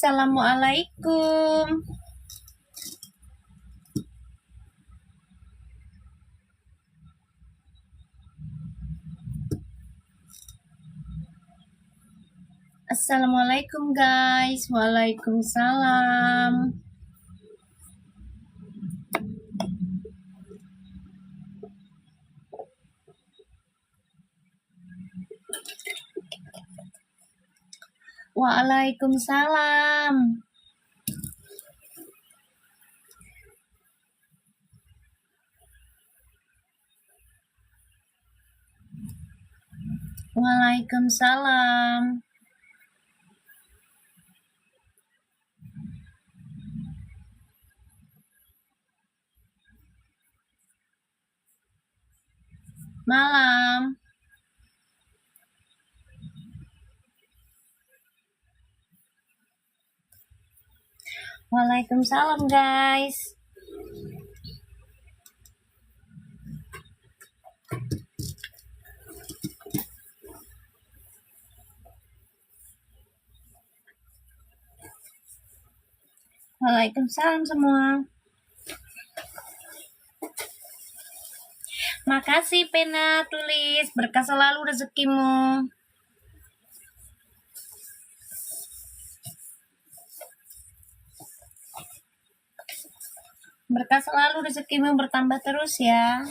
Assalamualaikum. Assalamualaikum guys. Waalaikumsalam. Waalaikumsalam. Waalaikumsalam. Malam. Waalaikumsalam guys. Waalaikumsalam semua. Makasih pena tulis, berkah selalu rezekimu. Berkah selalu rezekimu bertambah terus ya.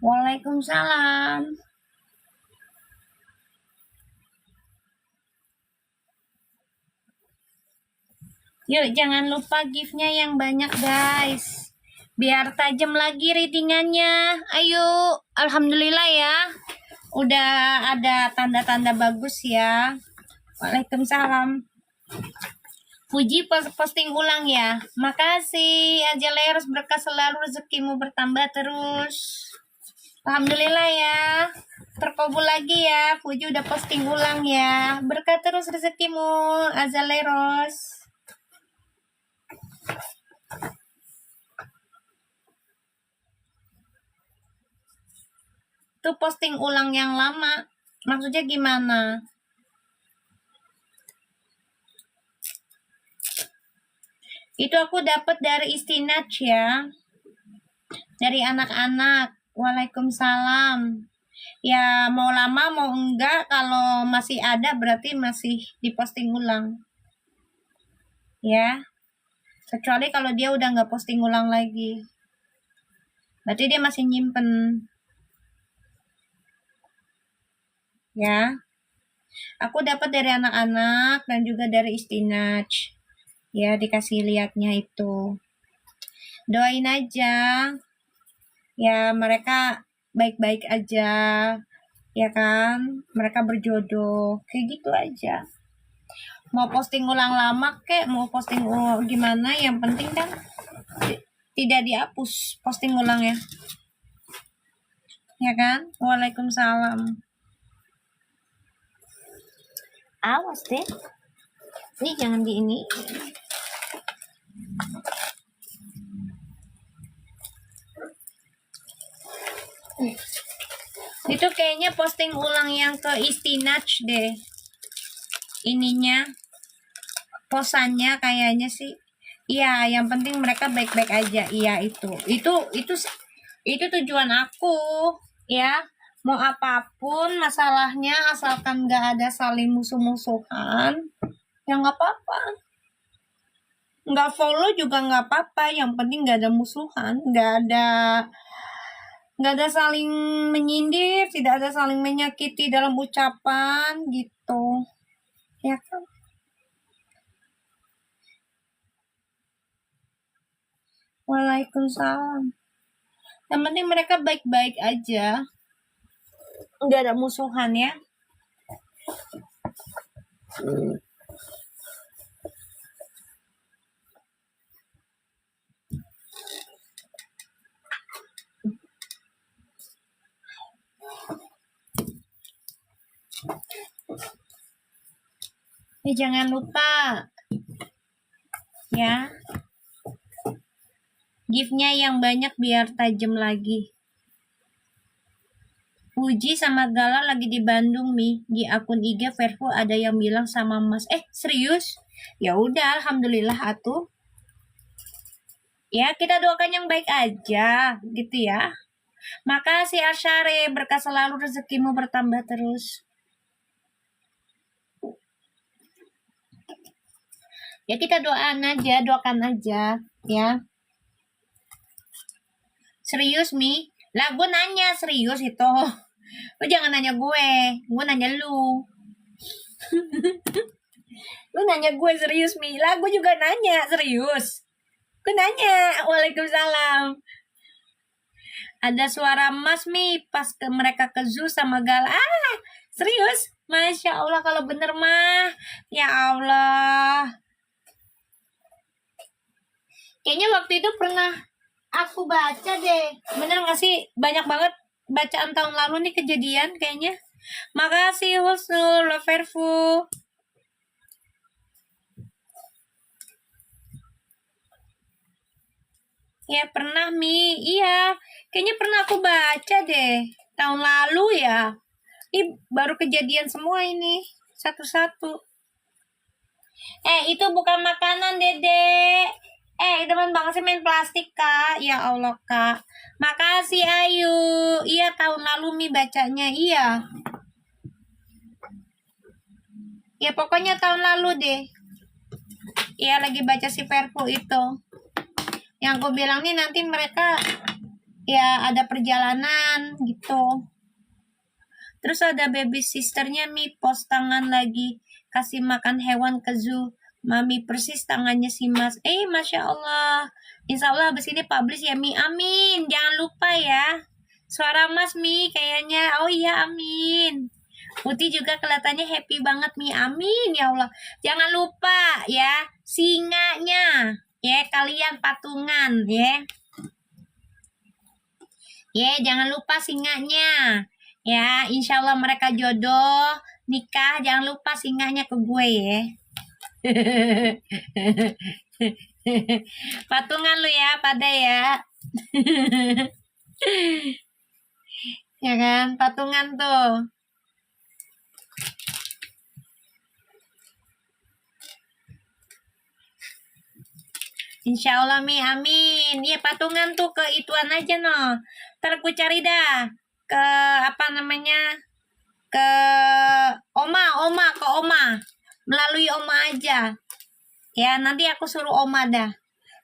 Waalaikumsalam. Yuk jangan lupa gift-nya yang banyak guys, biar tajam lagi readingannya. Ayo, alhamdulillah ya, udah ada tanda-tanda bagus ya. Waalaikumsalam. Puji posting ulang ya. Makasih Ajaleros, berkah selalu, rezekimu bertambah terus. Alhamdulillah ya, terkabul lagi ya. Puji udah posting ulang ya. Berkah terus rezekimu Ajaleros. Itu posting ulang yang lama. Maksudnya gimana? Itu aku dapat dari Istinaj ya. Dari anak-anak. Waalaikumsalam. Ya mau lama mau enggak, kalau masih ada berarti masih diposting ulang. Ya. Kecuali kalau dia udah nggak posting ulang lagi. Berarti dia masih nyimpen. Ya. Aku dapat dari anak-anak dan juga dari Istinaj. Ya, dikasih lihatnya itu. Doain aja. Ya, mereka baik-baik aja. Ya kan? Mereka berjodoh. Kayak gitu aja. Mau posting ulang lama kek, mau posting ulang gimana, yang penting kan tidak dihapus posting ulangnya. Ya kan? Waalaikumsalam. Awas deh. Ini jangan di ini. Itu kayaknya posting ulang yang ke Istinaj deh. Ininya, posannya kayaknya sih. Iya, yang penting mereka baik-baik aja. Iya, itu tujuan aku, ya. Mau apapun masalahnya, asalkan nggak ada saling musuh-musuhan, ya nggak apa-apa. Nggak follow juga nggak apa-apa, yang penting nggak ada musuhan, nggak ada saling menyindir, tidak ada saling menyakiti dalam ucapan gitu, ya kan? Waalaikumsalam. Yang penting mereka baik-baik aja, nggak ada musuhan ya. Jangan lupa ya, gift-nya yang banyak biar tajam lagi. Puji sama Gala lagi di Bandung nih. Di akun IG Vervo ada yang bilang sama Mas. Serius? Ya udah, alhamdulillah atuh. Ya, kita doakan yang baik aja, gitu ya. Makasih Asyare, berkah selalu, rezekimu bertambah terus. Ya kita doakan aja, ya. Serius Mi? Lah gue nanya serius itu. Lu jangan nanya gue nanya lu. Lu nanya gue serius Mi? Lah gue juga nanya serius. Gue nanya, waalaikumsalam. Ada suara Mas Mi pas mereka ke zoo sama Gal. Serius? Masya Allah kalau bener mah. Ya Allah. Kayaknya waktu itu pernah aku baca deh. Bener gak sih? Banyak banget bacaan tahun lalu nih kejadian kayaknya. Makasih Husnul Loverfu. Ya pernah Mi. Iya. Kayaknya pernah aku baca deh. Tahun lalu ya. Ini baru kejadian semua ini. Satu-satu. Itu bukan makanan, Dede. Teman banget sih main plastik, Kak. Ya Allah, Kak. Makasih, Ayu. Iya, tahun lalu Mi bacanya. Iya. Ya, pokoknya tahun lalu deh. Iya, lagi baca si Verpo itu. Yang aku bilang nih nanti mereka ya ada perjalanan gitu. Terus ada baby sisternya Mi post tangan lagi kasih makan hewan ke zoo. Mami persis tangannya si Mas. Masya Allah. Insya Allah habis ini publish ya Mi. Amin. Jangan lupa ya. Suara Mas Mi kayaknya. Oh iya amin. Putih juga kelihatannya happy banget Mi. Amin ya Allah. Jangan lupa ya singanya. Ya kalian patungan ya. Ya jangan lupa singanya. Ya insya Allah mereka jodoh nikah. Jangan lupa singanya ke gue ya. Patungan lu ya pada ya. Ya kan patungan tuh. Insya Allah Mi amin. Iya patungan tuh ke ituan aja no. Ntar aku cari dah ke apa namanya ke Oma melalui Oma aja. Ya, nanti aku suruh Oma dah.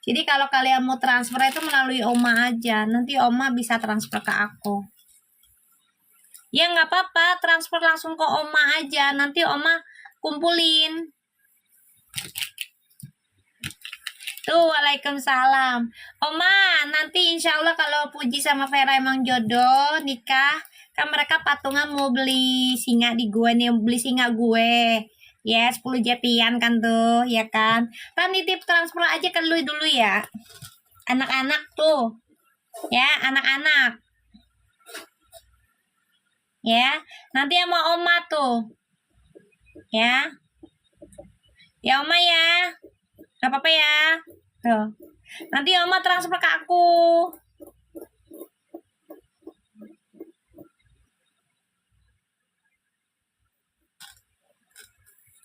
Jadi kalau kalian mau transfer itu melalui Oma aja. Nanti Oma bisa transfer ke aku. Ya nggak apa-apa, transfer langsung ke Oma aja. Nanti Oma kumpulin. Tuh, waalaikumsalam. Oma, nanti insya Allah kalau Puji sama Vera emang jodoh, nikah, kan mereka patungan mau beli singa di gue nih, beli singa gue. Ya, 10 jetian kan tuh, ya kan. Kan nitip transfer aja ke lu dulu ya. Anak-anak tuh. Ya, anak-anak. Ya, nanti sama Oma tuh. Ya. Ya, Oma ya. Gak apa-apa ya. Tuh. Nanti Oma transfer ke aku.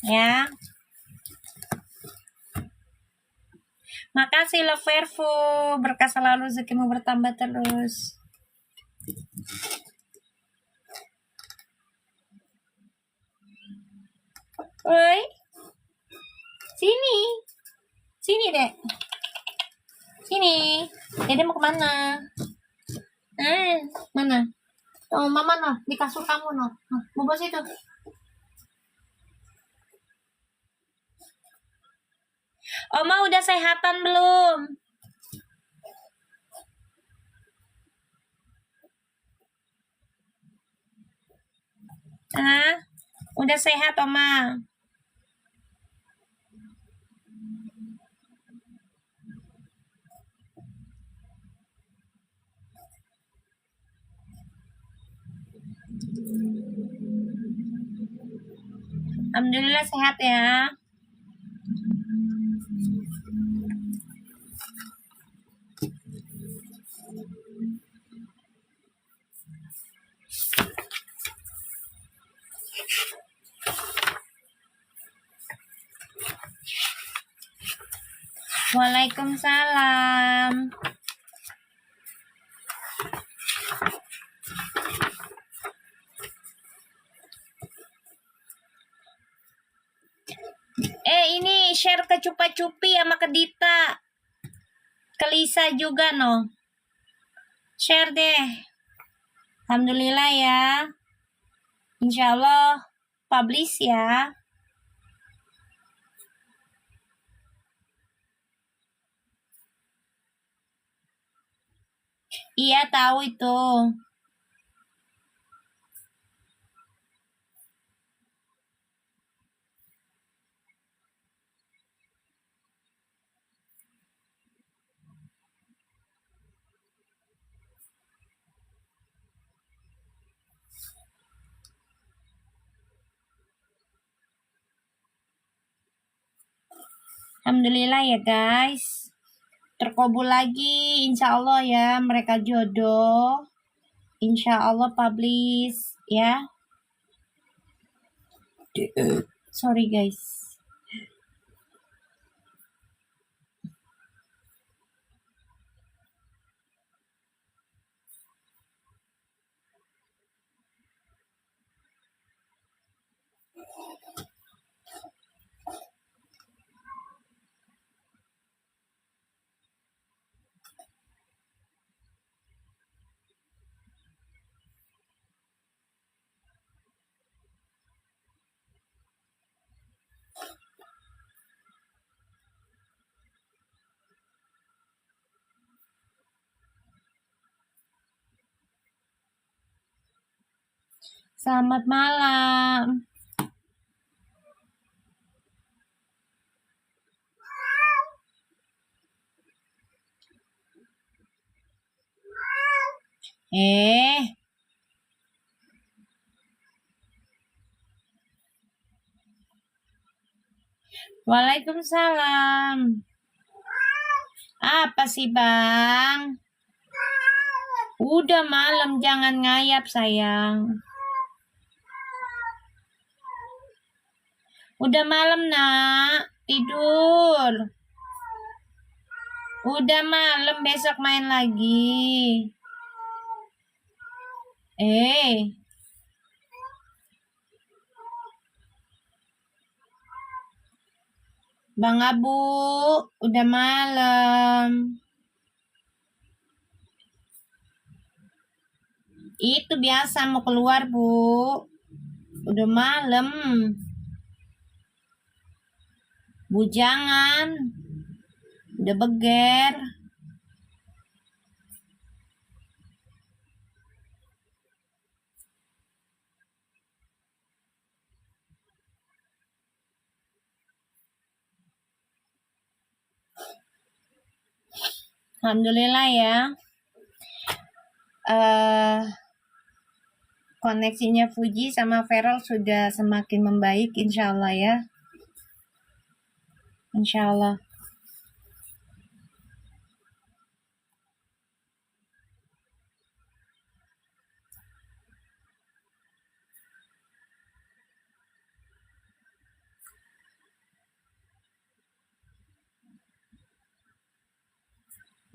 Ya. Makasih Loverfu, berkah selalu, rezekimu bertambah terus. Woi, sini dek, sini. Dede mau kemana? Mana? Oh mama no, di kasur kamu no. Mau bos itu. Oma udah sehatan belum? Udah sehat Oma? Alhamdulillah sehat ya. Waalaikumsalam. Ini share ke Cupa Cupi sama ke Dita. Ke Lisa juga no. Share deh. Alhamdulillah ya. Insya Allah publish ya. Iya tahu itu. Alhamdulillah ya guys. Terkabul lagi insya Allah ya, mereka jodoh. Insya Allah publish ya. Sorry guys. Selamat malam. Waalaikumsalam. Apa sih bang? Udah malam, jangan ngayap sayang. Udah malam nak, tidur. Udah malam, besok main lagi. Bang Abu, udah malam. Itu biasa mau keluar, Bu. Udah malam. Bujangan. Udah beger. Alhamdulillah ya. Koneksinya Fuji sama Feral sudah semakin membaik, insya Allah ya. Insya Allah.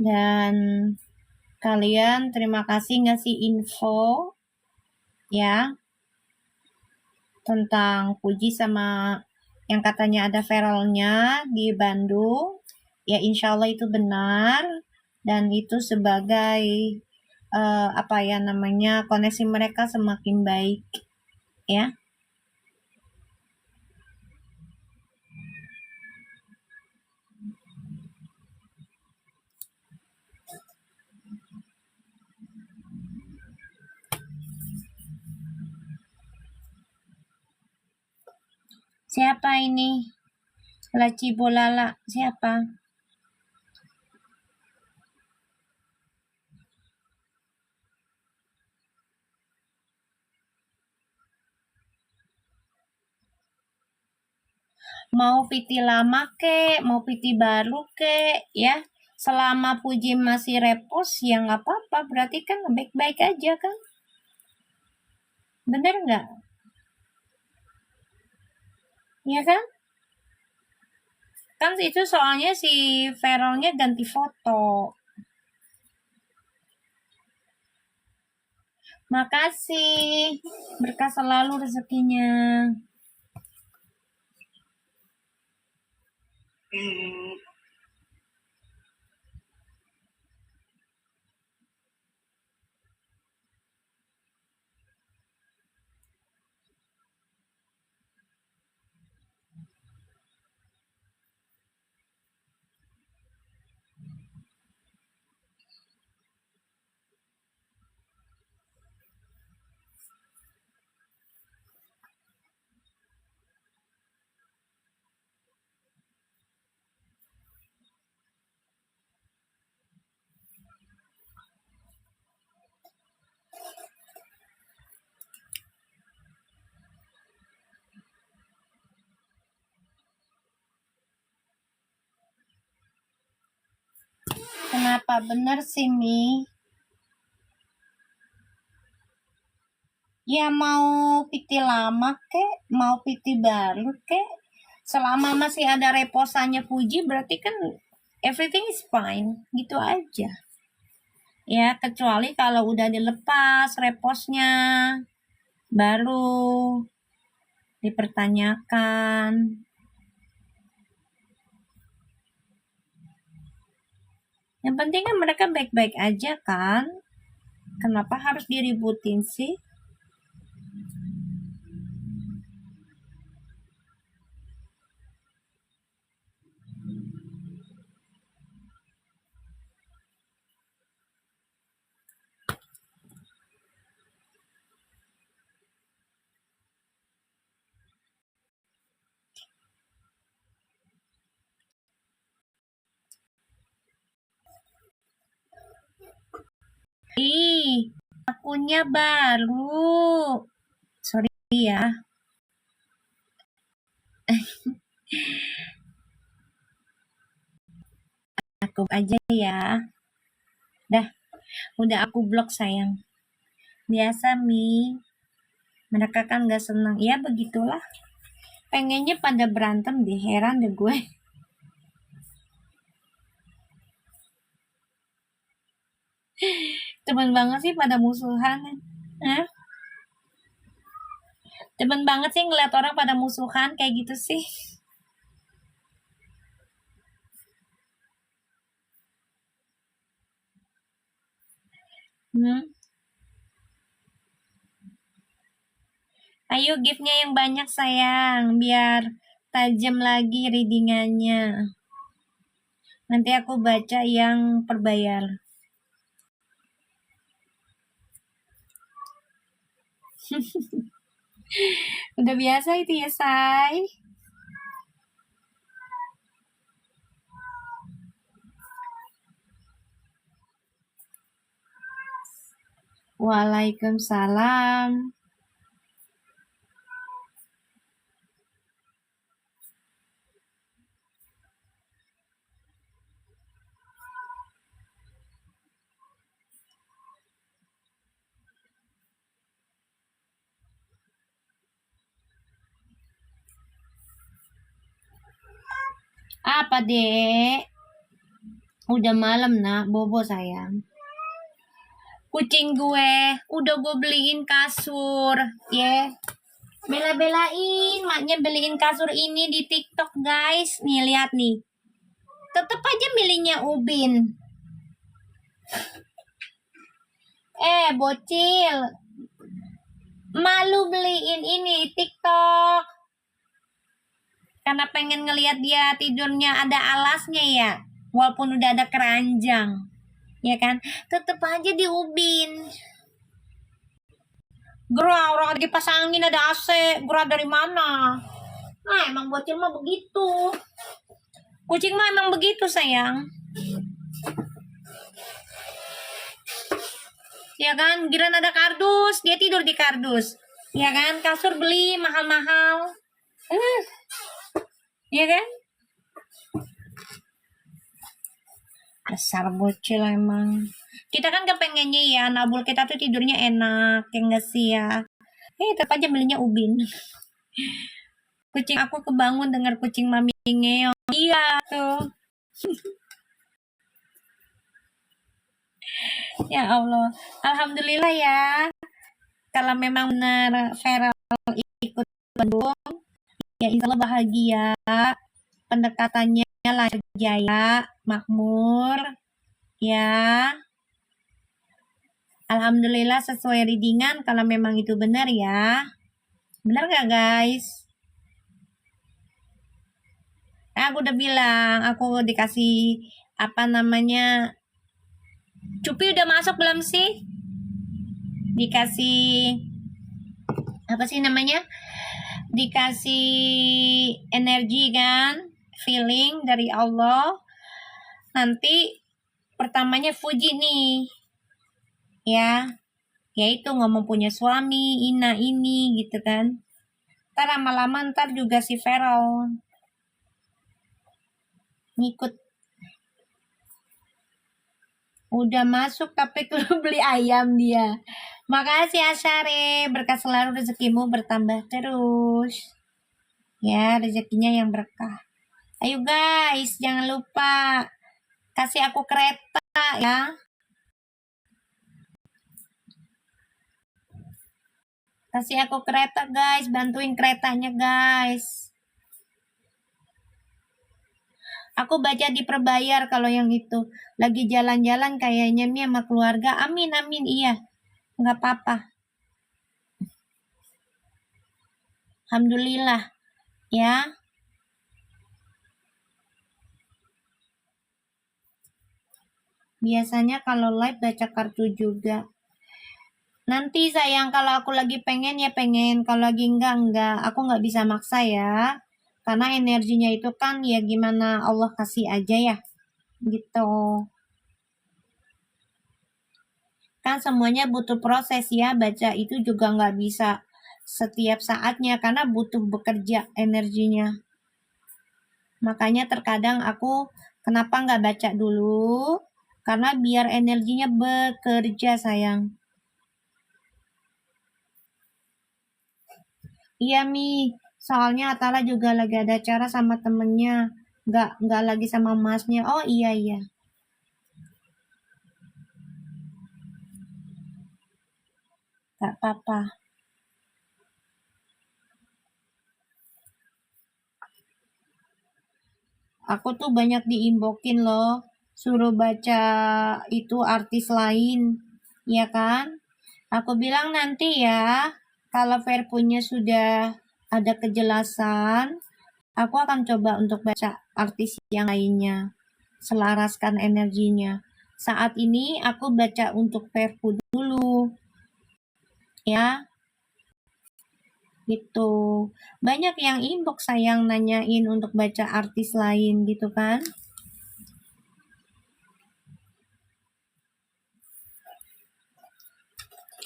Dan kalian terima kasih ngasih info ya tentang Puji sama yang katanya ada feralnya di Bandung. Ya insya Allah itu benar dan itu sebagai koneksi mereka semakin baik ya. Siapa ini? Laci Bolala, siapa? Mau PT lama ke, mau PT baru ke, ya. Selama Puji masih repost, ya nggak apa-apa. Berarti kan baik-baik aja kan? Bener nggak? Ya kan? Kan itu soalnya si Verolnya ganti foto. Makasih. Berkah selalu rezekinya. Kenapa bener sih, Mi? Ya mau PT lama kek, mau PT baru kek, selama masih ada reposannya Puji berarti kan everything is fine, gitu aja. Ya, kecuali kalau udah dilepas reposnya, baru dipertanyakan. Yang penting kan mereka baik-baik aja kan? Kenapa harus diributin sih? Ih, akunnya baru. Sorry ya. Aku aja ya. Dah, udah aku blok sayang. Biasa Mi, mereka kan gak senang. Ya begitulah. Pengennya pada berantem deh, heran deh gue. Temen banget sih pada musuhan. Hah? Temen banget sih ngeliat orang pada musuhan kayak gitu sih. Hmm. Ayo giftnya yang banyak sayang, biar tajam lagi readingannya. Nanti aku baca yang perbayar. Udah biasa itu ya, say. Waalaikumsalam. Apa, Dek? Udah malam, nak. Bobo, sayang. Kucing gue, udah gue beliin kasur. Ya. Bela-belain, maknya beliin kasur ini di TikTok, guys. Nih, lihat nih. Tetep aja milihnya Ubin. Bocil. Malu beliin ini TikTok. Karena pengen ngelihat dia tidurnya ada alasnya ya. Walaupun udah ada keranjang. Ya kan? Tetep aja diubin. Gerah, orang lagi pasangin ada AC. Gerah dari mana? Nah, emang bocil mah begitu. Kucing mah emang begitu, sayang. Ya kan? Giran ada kardus, dia tidur di kardus. Ya kan? Kasur beli mahal-mahal. Iya kan? Dasar bocil emang. Kita kan kepengennya ya, nabul kita tuh tidurnya enak, ya enggak sih ya? Tetap aja belinya ubin. Kucing aku kebangun dengar kucing mami ngeong. Iya tuh. Ya Allah. Alhamdulillah ya. Kalau memang benar Feral ikut Bandung, ya insya Allah bahagia. Pendekatannya lancar jaya, makmur. Ya. Alhamdulillah sesuai readingan kalau memang itu benar ya. Benar gak guys? Aku udah bilang, aku dikasih apa namanya? Cupi udah masuk belum sih? Dikasih apa sih namanya? Dikasih energi kan? Feeling dari Allah. Nanti pertamanya Fuji nih. Ya. Yaitu ngomong punya suami, ini gitu kan. Ntar lama-lama ntar juga si Feral ngikut. Udah masuk tapi kudu beli ayam dia. Makasih Asyare, berkah selalu rezekimu bertambah terus. Ya, rezekinya yang berkah. Ayo guys, jangan lupa kasih aku kereta ya. Kasih aku kereta guys, bantuin keretanya guys. Aku baca di Perbayar kalau yang itu. Lagi jalan-jalan kayaknya nih sama keluarga. Amin, amin, iya. Nggak apa-apa. Alhamdulillah. Ya. Biasanya kalau live baca kartu juga. Nanti sayang kalau aku lagi pengen ya pengen. Kalau lagi enggak. Aku nggak bisa maksa ya. Karena energinya itu kan ya gimana Allah kasih aja ya. Gitu. Kan semuanya butuh proses ya. Baca itu juga nggak bisa setiap saatnya karena butuh bekerja energinya. Makanya terkadang aku kenapa nggak baca dulu? Karena biar energinya bekerja sayang. Iya Mi, soalnya Atala juga lagi ada acara sama temennya. Nggak lagi sama masnya. Oh iya iya. Nggak apa-apa. Aku tuh banyak diinbokin loh. Suruh baca itu artis lain. Ya kan? Aku bilang nanti ya. Kalau Verpunya sudah ada kejelasan, aku akan coba untuk baca artis yang lainnya. Selaraskan energinya. Saat ini aku baca untuk Verpu dulu. Ya, gitu. Banyak yang inbox sayang nanyain untuk baca artis lain gitu kan.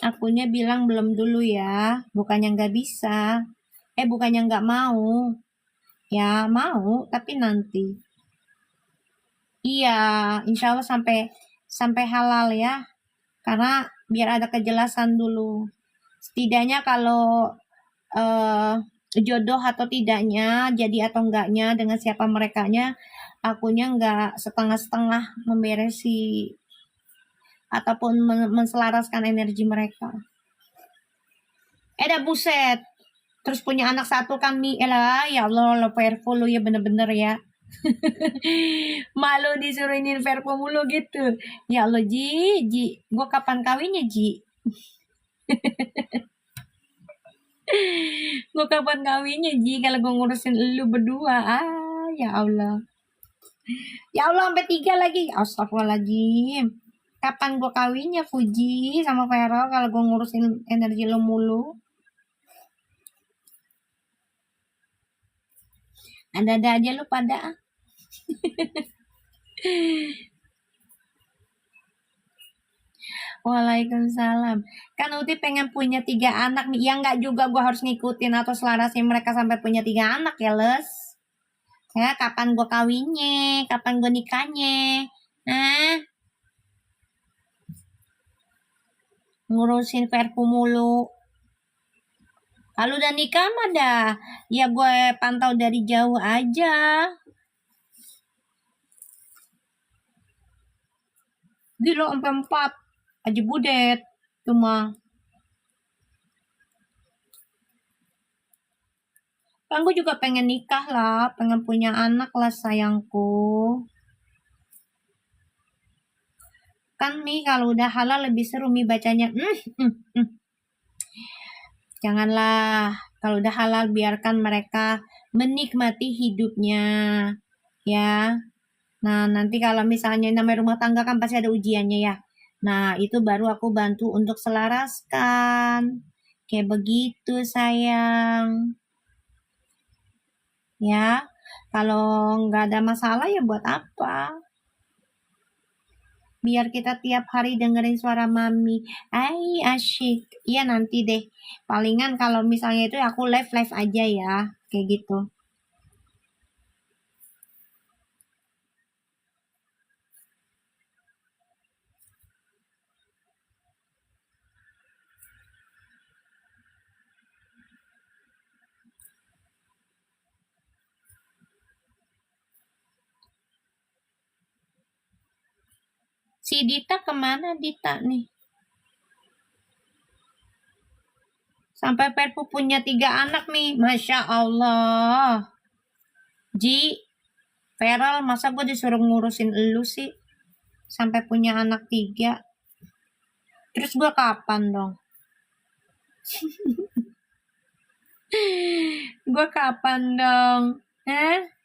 Akunya bilang belum dulu ya. Bukannya nggak bisa. Bukannya nggak mau. Ya, mau, tapi nanti. Iya, insya Allah sampai halal ya. Karena biar ada kejelasan dulu. Setidaknya kalau eh, jodoh atau tidaknya, jadi atau enggaknya dengan siapa merekanya, akunya enggak setengah-setengah memberesi ataupun menselaraskan energi mereka. Dah buset. Terus punya anak satu kan Mi, elah ya Allah, lo perfu lo ya bener-bener ya. Malu disuruhin perfu mulu gitu. Ya Allah Ji, gua kapan kawinnya Ji? Gua kapan kawinnya Ji kalau gua ngurusin lu berdua. Ya Allah. Ya Allah sampai 3 lagi. Astagfirullahaladzim. Kapan gua kawinnya Fuji sama Vero kalau gua ngurusin energi lu mulu? Ada-ada aja lu pada. Waalaikumsalam. Kan Uti pengen punya 3 anak nih. Ya enggak juga gua harus ngikutin atau selarasin mereka sampai punya 3 anak ya, Les. Ya, kapan gue kawinnya? Kapan gue nikahnya? Hah? Ngurusin perpu mulu. Kalau udah nikah mah dah, ya gue pantau dari jauh aja. Gila sampai 4. Aji budet. Cuma. Kan gue juga pengen nikah lah. Pengen punya anak lah sayangku. Kan nih kalau udah halal lebih seru nih bacanya. Janganlah. Kalau udah halal biarkan mereka menikmati hidupnya. Ya. Nah, nanti kalau misalnya namanya rumah tangga kan pasti ada ujiannya ya. Nah, itu baru aku bantu untuk selaraskan. Kayak begitu, sayang. Ya, kalau nggak ada masalah ya buat apa? Biar kita tiap hari dengerin suara mami. Asyik. Iya nanti deh. Palingan kalau misalnya itu aku live aja ya. Kayak gitu. Si Dita kemana Dita nih? Sampai Perpu punya 3 anak nih. Masya Allah. Ji, Feral, masa gue disuruh ngurusin elu sih? Sampai punya anak 3. Terus gue kapan dong? Gue kapan dong? Hah?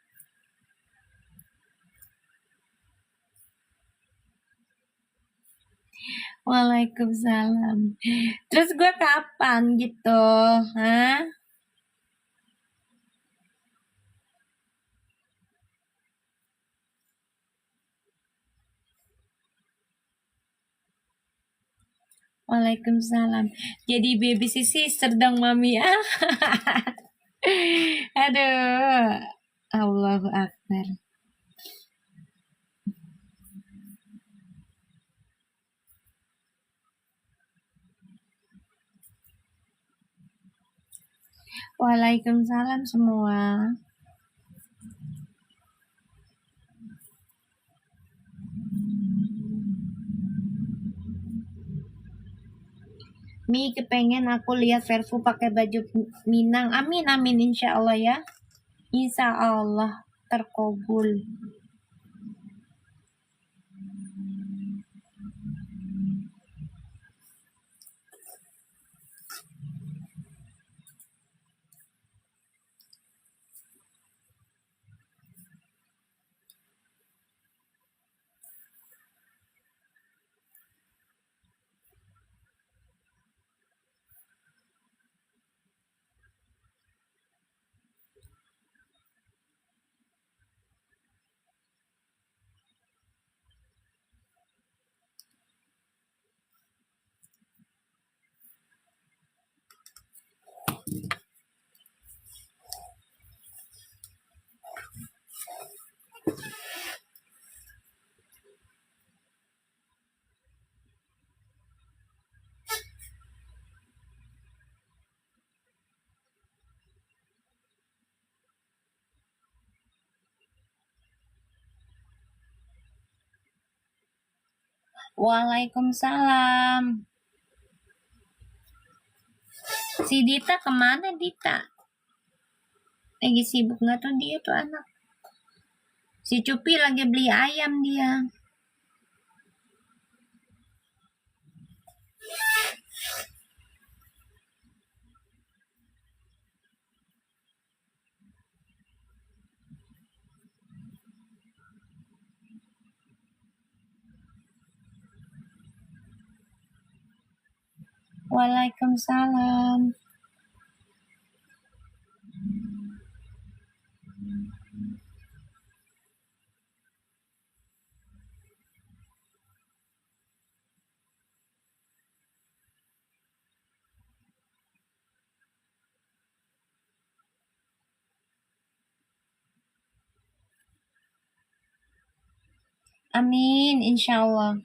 Waalaikumsalam. Terus gue kapan gitu? Hah? Waalaikumsalam. Jadi baby sister dong mami. Aduh. Allahu Akbar. Waalaikumsalam semua. Mi kepengen aku lihat Verfu pakai baju Minang. Amin amin insya Allah ya. Insya Allah terkabul. Waalaikumsalam. Si Dita kemana Dita? Lagi sibuk nggak tuh dia tuh anak? Si Cupi lagi beli ayam dia. Waalaikumsalam. Amin, insya Allah.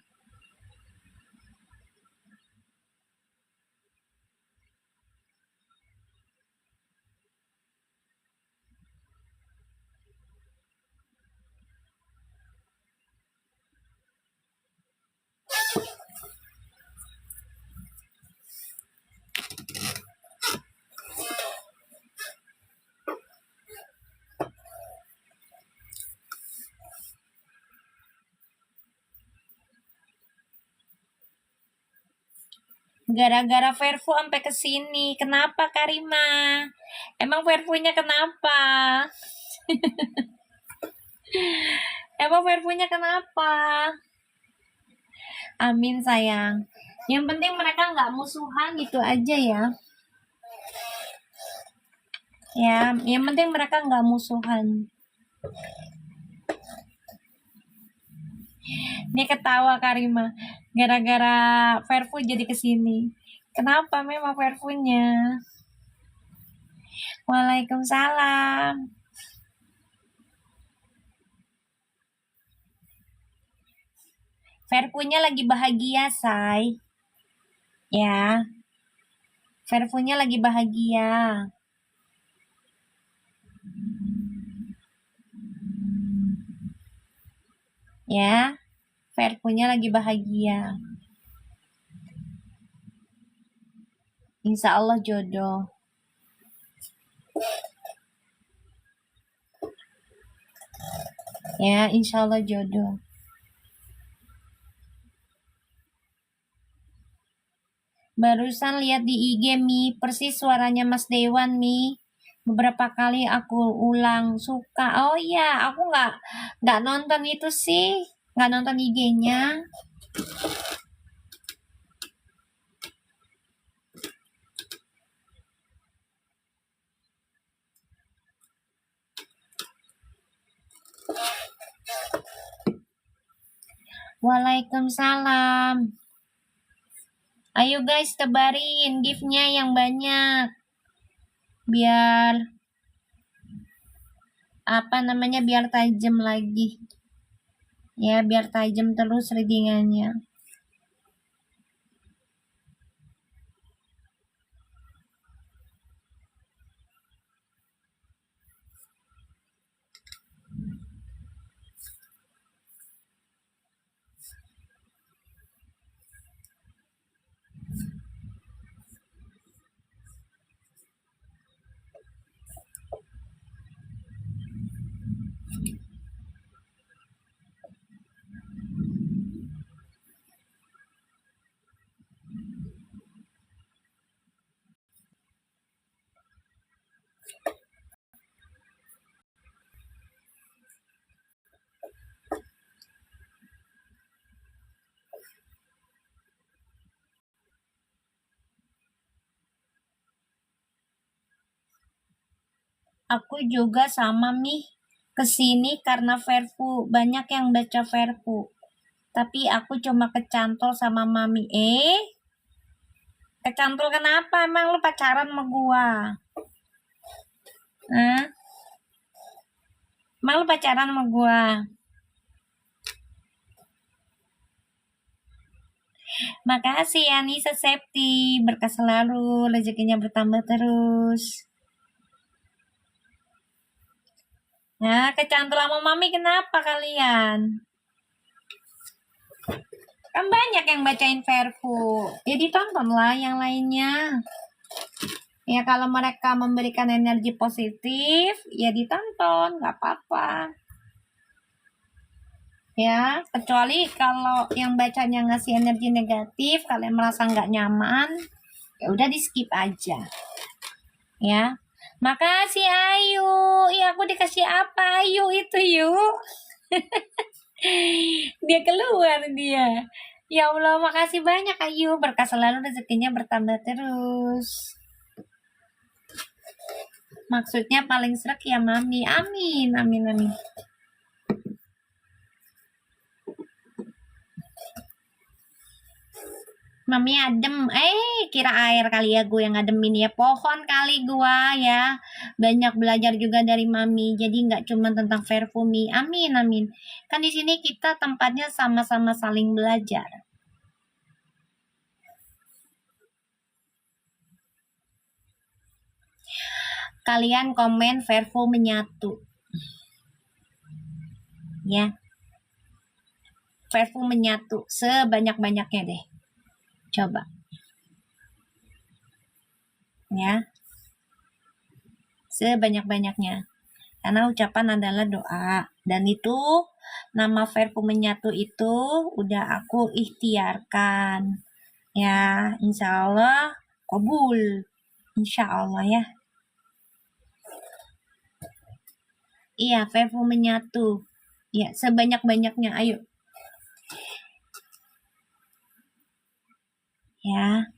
Gara-gara Verfu sampai ke sini. Kenapa, Karima? Emang Verfunya kenapa? Emang Verfunya kenapa? Amin, sayang. Yang penting mereka nggak musuhan, gitu aja ya. Ya, yang penting mereka nggak musuhan. Dia ketawa, Karima. Gara-gara Verfu jadi kesini. Kenapa memang Verfunya? Waalaikumsalam. Verfunya lagi bahagia, say. Ya. Verfunya lagi bahagia. Ya. Verfunya lagi bahagia. Insya Allah jodoh. Ya, insya Allah jodoh. Barusan lihat di IG Mi, persis suaranya Mas Dewan Mi. Beberapa kali aku ulang suka. Oh iya, aku nggak nonton itu sih, nggak nonton IG-nya. Waalaikumsalam. Ayo guys, tebarin gift-nya yang banyak. Biar biar tajam lagi. Ya, biar tajam terus readingannya. Aku juga sama Mi kesini karena Verfu, banyak yang baca Verfu. Tapi aku cuma kecantol sama Mami. Kecantol kenapa? Emang lu pacaran sama gua? Hah? Emang lu pacaran sama gua? Makasih ya Nisa Septi, berkah selalu, rezekinya bertambah terus. Nah, kecantol sama Mami kenapa kalian? Kan banyak yang bacain Verfu. Ya ditontonlah yang lainnya. Ya kalau mereka memberikan energi positif, ya ditonton, nggak apa-apa. Ya, kecuali kalau yang bacanya ngasih energi negatif, kalian merasa nggak nyaman, ya udah di skip aja. Ya, makasih Ayu. Iya, aku dikasih apa Ayu itu yuk. Dia keluar dia. Ya Allah, makasih banyak Ayu. Berkah selalu, rezekinya bertambah terus. Maksudnya paling serak ya Mami. Amin, amin, amin. Mami adem. Kira air kali ya gue yang ngademin ya. Pohon kali gua ya. Banyak belajar juga dari Mami. Jadi nggak cuma tentang Perfumi. Amin, amin. Kan di sini kita tempatnya sama-sama saling belajar. Kalian komen Vervo menyatu. Ya. Vervo menyatu sebanyak-banyaknya deh. Coba. Ya. Sebanyak-banyaknya. Karena ucapan adalah doa. Dan itu nama Vervo menyatu itu udah aku ikhtiarkan. Ya, insya Allah kabul. Insya Allah ya. Iya, Vervo menyatu. Ya, sebanyak-banyaknya. Ayo. Ya.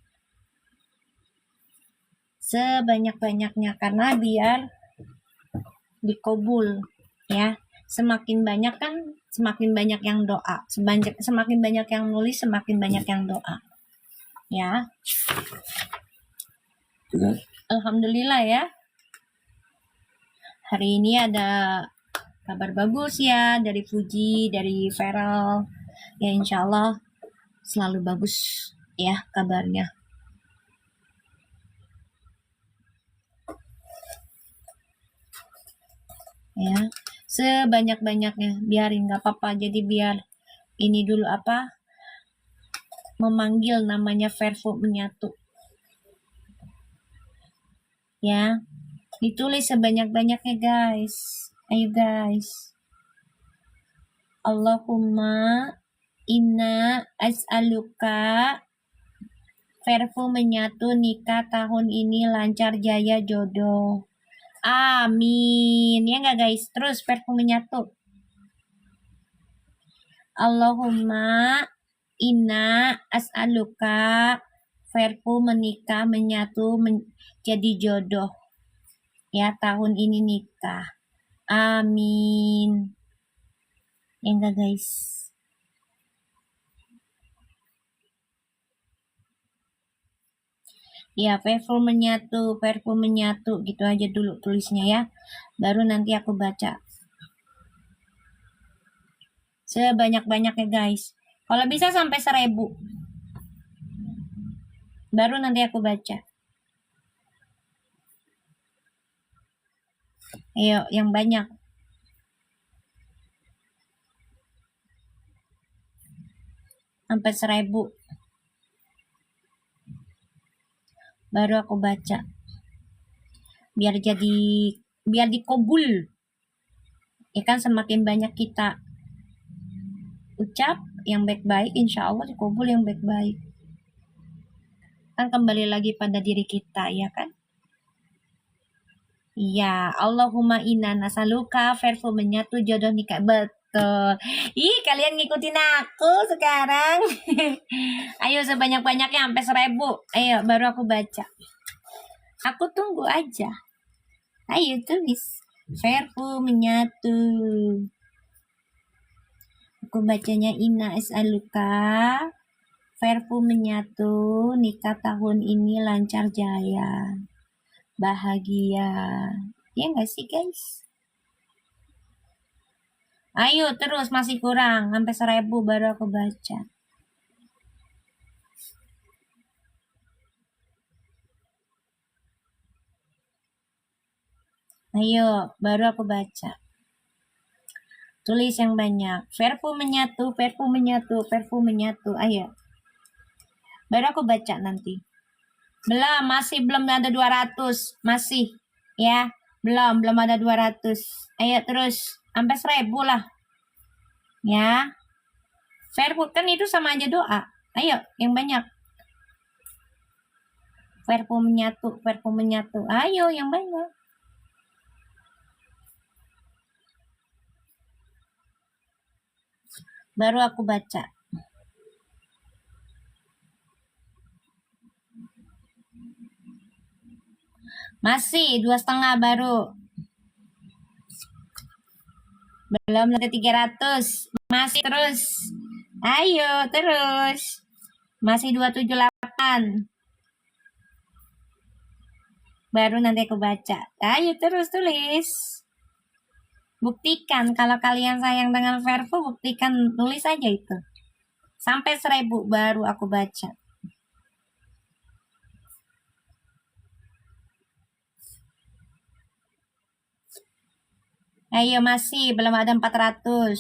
Sebanyak-banyaknya. Karena biar dikabul. Ya. Semakin banyak kan, semakin banyak yang doa. Semakin banyak yang nulis, semakin banyak yang doa. Ya. Alhamdulillah ya. Hari ini ada kabar bagus ya dari Fuji, dari Feral. Ya insya Allah selalu bagus ya kabarnya. Ya, sebanyak-banyaknya. Biarin nggak apa-apa. Jadi biar ini dulu apa? Memanggil namanya Vervo menyatu. Ya. Ditulis sebanyak-banyaknya guys. Ayo guys. Allahumma inna as'aluka Vervo menyatu nikah tahun ini lancar jaya jodoh. Amin. Ya enggak guys? Terus Vervo menyatu. Allahumma inna as'aluka Vervo menikah menyatu menjadi jodoh. Ya tahun ini nikah. Amin. Ya enggak guys? Ya, Vervo menyatu gitu aja dulu tulisnya ya. Baru nanti aku baca. Sebanyak-banyaknya guys. Kalau bisa sampai 1000. Baru nanti aku baca. Ayo, yang banyak. Sampai 1000. Baru aku baca. Biar dikabul. Ya kan semakin banyak kita ucap yang baik-baik, insya Allah dikabul yang baik-baik. Kan kembali lagi pada diri kita, ya kan? Iya, Allahumma inna nasaluka Vervo menyatu jodoh nikah. Betul. Ih, kalian ngikutin aku sekarang. Ayo sebanyak-banyaknya sampai 1000. Ayo, baru aku baca. Aku tunggu aja. Ayo tulis. Vervo menyatu. Aku bacanya inna as'aluka. Vervo menyatu nikah tahun ini lancar jaya. Bahagia. Ya nggak sih guys? Ayo terus masih kurang sampai 1000 baru aku baca. Ayo baru aku baca. Tulis yang banyak. Vervo menyatu, Vervo menyatu, Vervo menyatu. Ayo. Baru aku baca nanti. Belum ada 200. Masih ya. Belum ada 200. Ayo terus sampai 1000 lah. Ya. Vervo kan itu sama aja doa. Ayo yang banyak. Vervo menyatu, Vervo menyatu. Ayo yang banyak. Baru aku baca. Masih 2,5 baru. Belum ada 300. Masih terus. Ayo terus. Masih 278. Baru nanti aku baca. Ayo terus tulis. Buktikan kalau kalian sayang dengan Verfu, buktikan, tulis aja itu. Sampai 1000 baru aku baca. Ayo masih belum ada 400.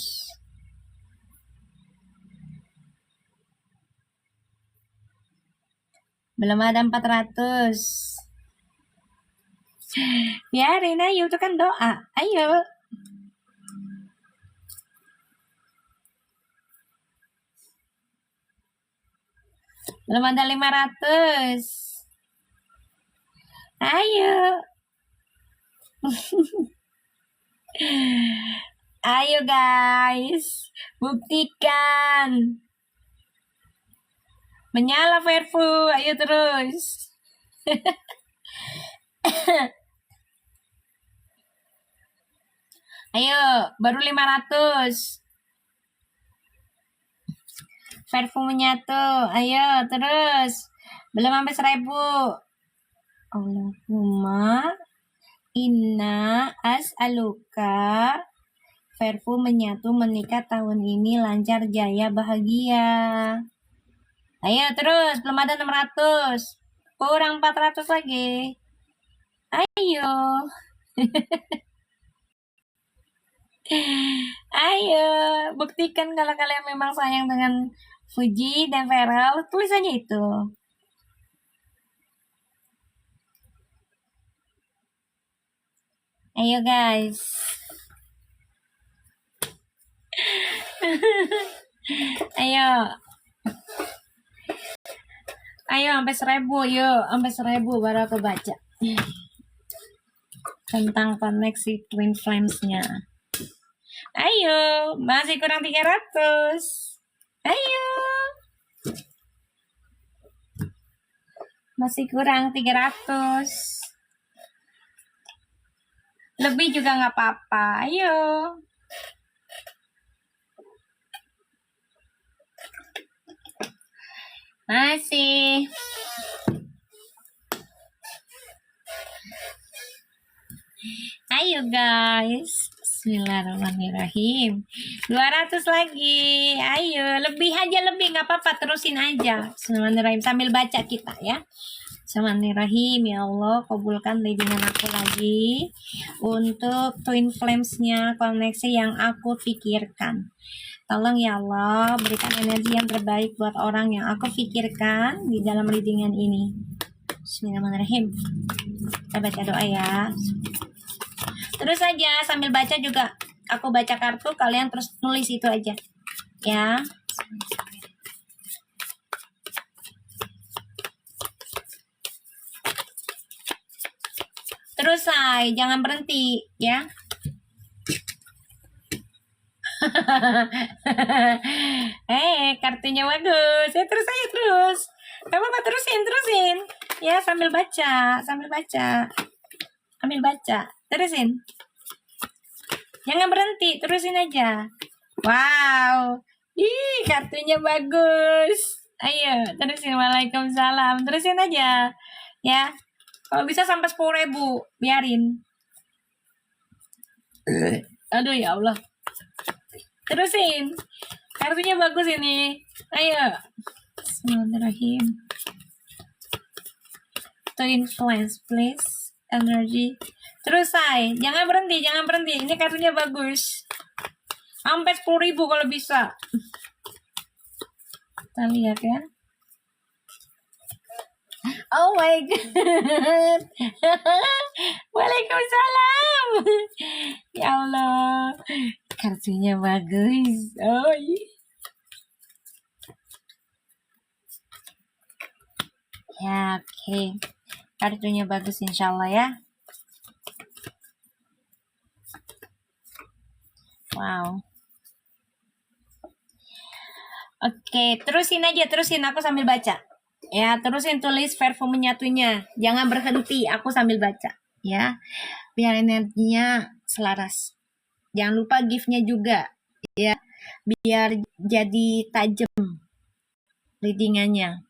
Belum ada 400. Biarin ayo, itu kan doa. Ayo. Belum ada 500. Ayo. Ayo guys, buktikan. Menyala Verfu, ayo terus. Ayo, baru 500. Verfu menyatu, ayo terus. Belum sampai 1000. Allahumma inna as'aluka Verfu menyatu menikah tahun ini lancar jaya bahagia. Ayo terus, belum ada 600. Kurang 400 lagi. Ayo. Ayo, buktikan kalau kalian memang sayang dengan Fuji dan Feral, tulis aja itu. Ayo guys. Ayo. Ayo sampai 1000, yuk. Sampai 1000 baru aku baca. Tentang koneksi twin flames-nya. Ayo, masih kurang 300. Ayo. Masih kurang 300. Lebih juga nggak apa-apa. Ayo. Masih. Ayo guys. Bismillahirrahmanirrahim. 200 lagi. Ayo, lebih aja, lebih nggak apa-apa, terusin aja. Bismillahirrahmanirrahim sambil baca kita ya. Bismillahirrahmanirrahim. Ya Allah, kabulkan readingan aku lagi untuk twin flames-nya koneksi yang aku pikirkan. Tolong ya Allah, berikan energi yang terbaik buat orang yang aku pikirkan di dalam readingan ini. Bismillahirrahmanirrahim. Kita baca doa ya. Terus aja sambil baca juga, aku baca kartu, kalian terus nulis itu aja ya. Terus say, jangan berhenti ya. Kartunya bagus ya, terus aja terus. Gak apa-apa, terusin ya, sambil baca, sambil baca, terusin. Jangan berhenti, terusin aja. Wow, ih kartunya bagus. Ayo, terusin. Waalaikumsalam. Terusin aja ya. Kalau bisa sampai 10.000, biarin. Aduh ya Allah. Terusin. Kartunya bagus ini. Ayo. Bismillahirrahmanirrahim. To influence, please. Energy. Terus say, jangan berhenti. Ini kartunya bagus. Sampai 10.000 kalau bisa. Kita lihat ya. Oh my god. Waalaikumsalam. Ya Allah. Kartunya bagus. Oh iya. Ya, oke. Kartunya bagus insyaallah ya. Wow. Oke, terusin aku sambil baca. Ya, terusin tulis Verfu menyatunya. Jangan berhenti, aku sambil baca. Ya, biar energinya selaras. Jangan lupa gift-nya juga. Ya, biar jadi tajam. readingannya.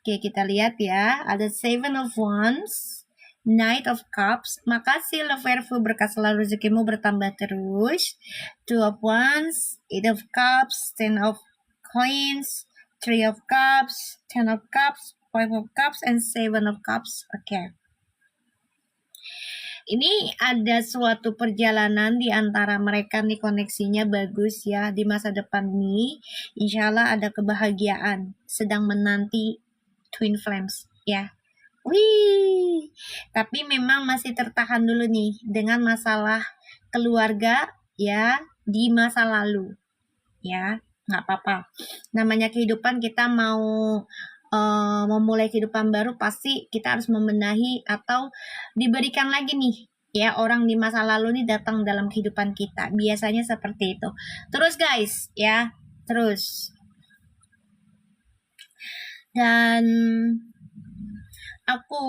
Oke, kita lihat ya. Ada Seven of Wands, Knight of Cups. Makasih Loverfu, berkah selalu, rezekimu bertambah terus. Two of Wands, Eight of Cups, Ten of Coins, Three of Cups, Ten of Cups, Five of Cups, and Seven of Cups. Oke. Ini ada suatu perjalanan di antara mereka nih, koneksinya bagus ya. Di masa depan nih, insya Allah ada kebahagiaan. Sedang menanti Twin Flames ya. Wih, tapi memang masih tertahan dulu nih dengan masalah keluarga ya di masa lalu ya. Nggak apa-apa, namanya kehidupan, kita mau memulai kehidupan baru, pasti kita harus membenahi atau diberikan lagi nih ya, orang di masa lalu nih datang dalam kehidupan kita, biasanya seperti itu. Terus guys ya, terus. Dan aku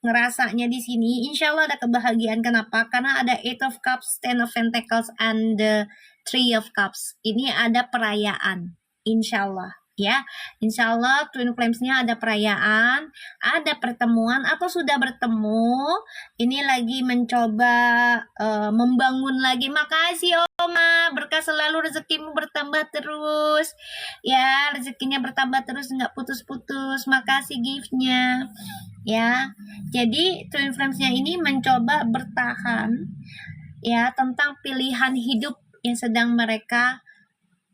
ngerasanya di sini insya Allah ada kebahagiaan. Kenapa? Karena ada Eight of Cups, Ten of Pentacles, and the Three of Cups. Ini ada perayaan, insya Allah ya. Insya Allah Twin Flames-nya ada perayaan, ada pertemuan atau sudah bertemu. Ini lagi mencoba membangun lagi. Makasih Oma, berkah selalu, rezekimu bertambah terus ya, rezekinya bertambah terus, nggak putus-putus. Makasih gift-nya ya. Jadi Twin Flames-nya ini mencoba bertahan ya tentang pilihan hidup yang sedang mereka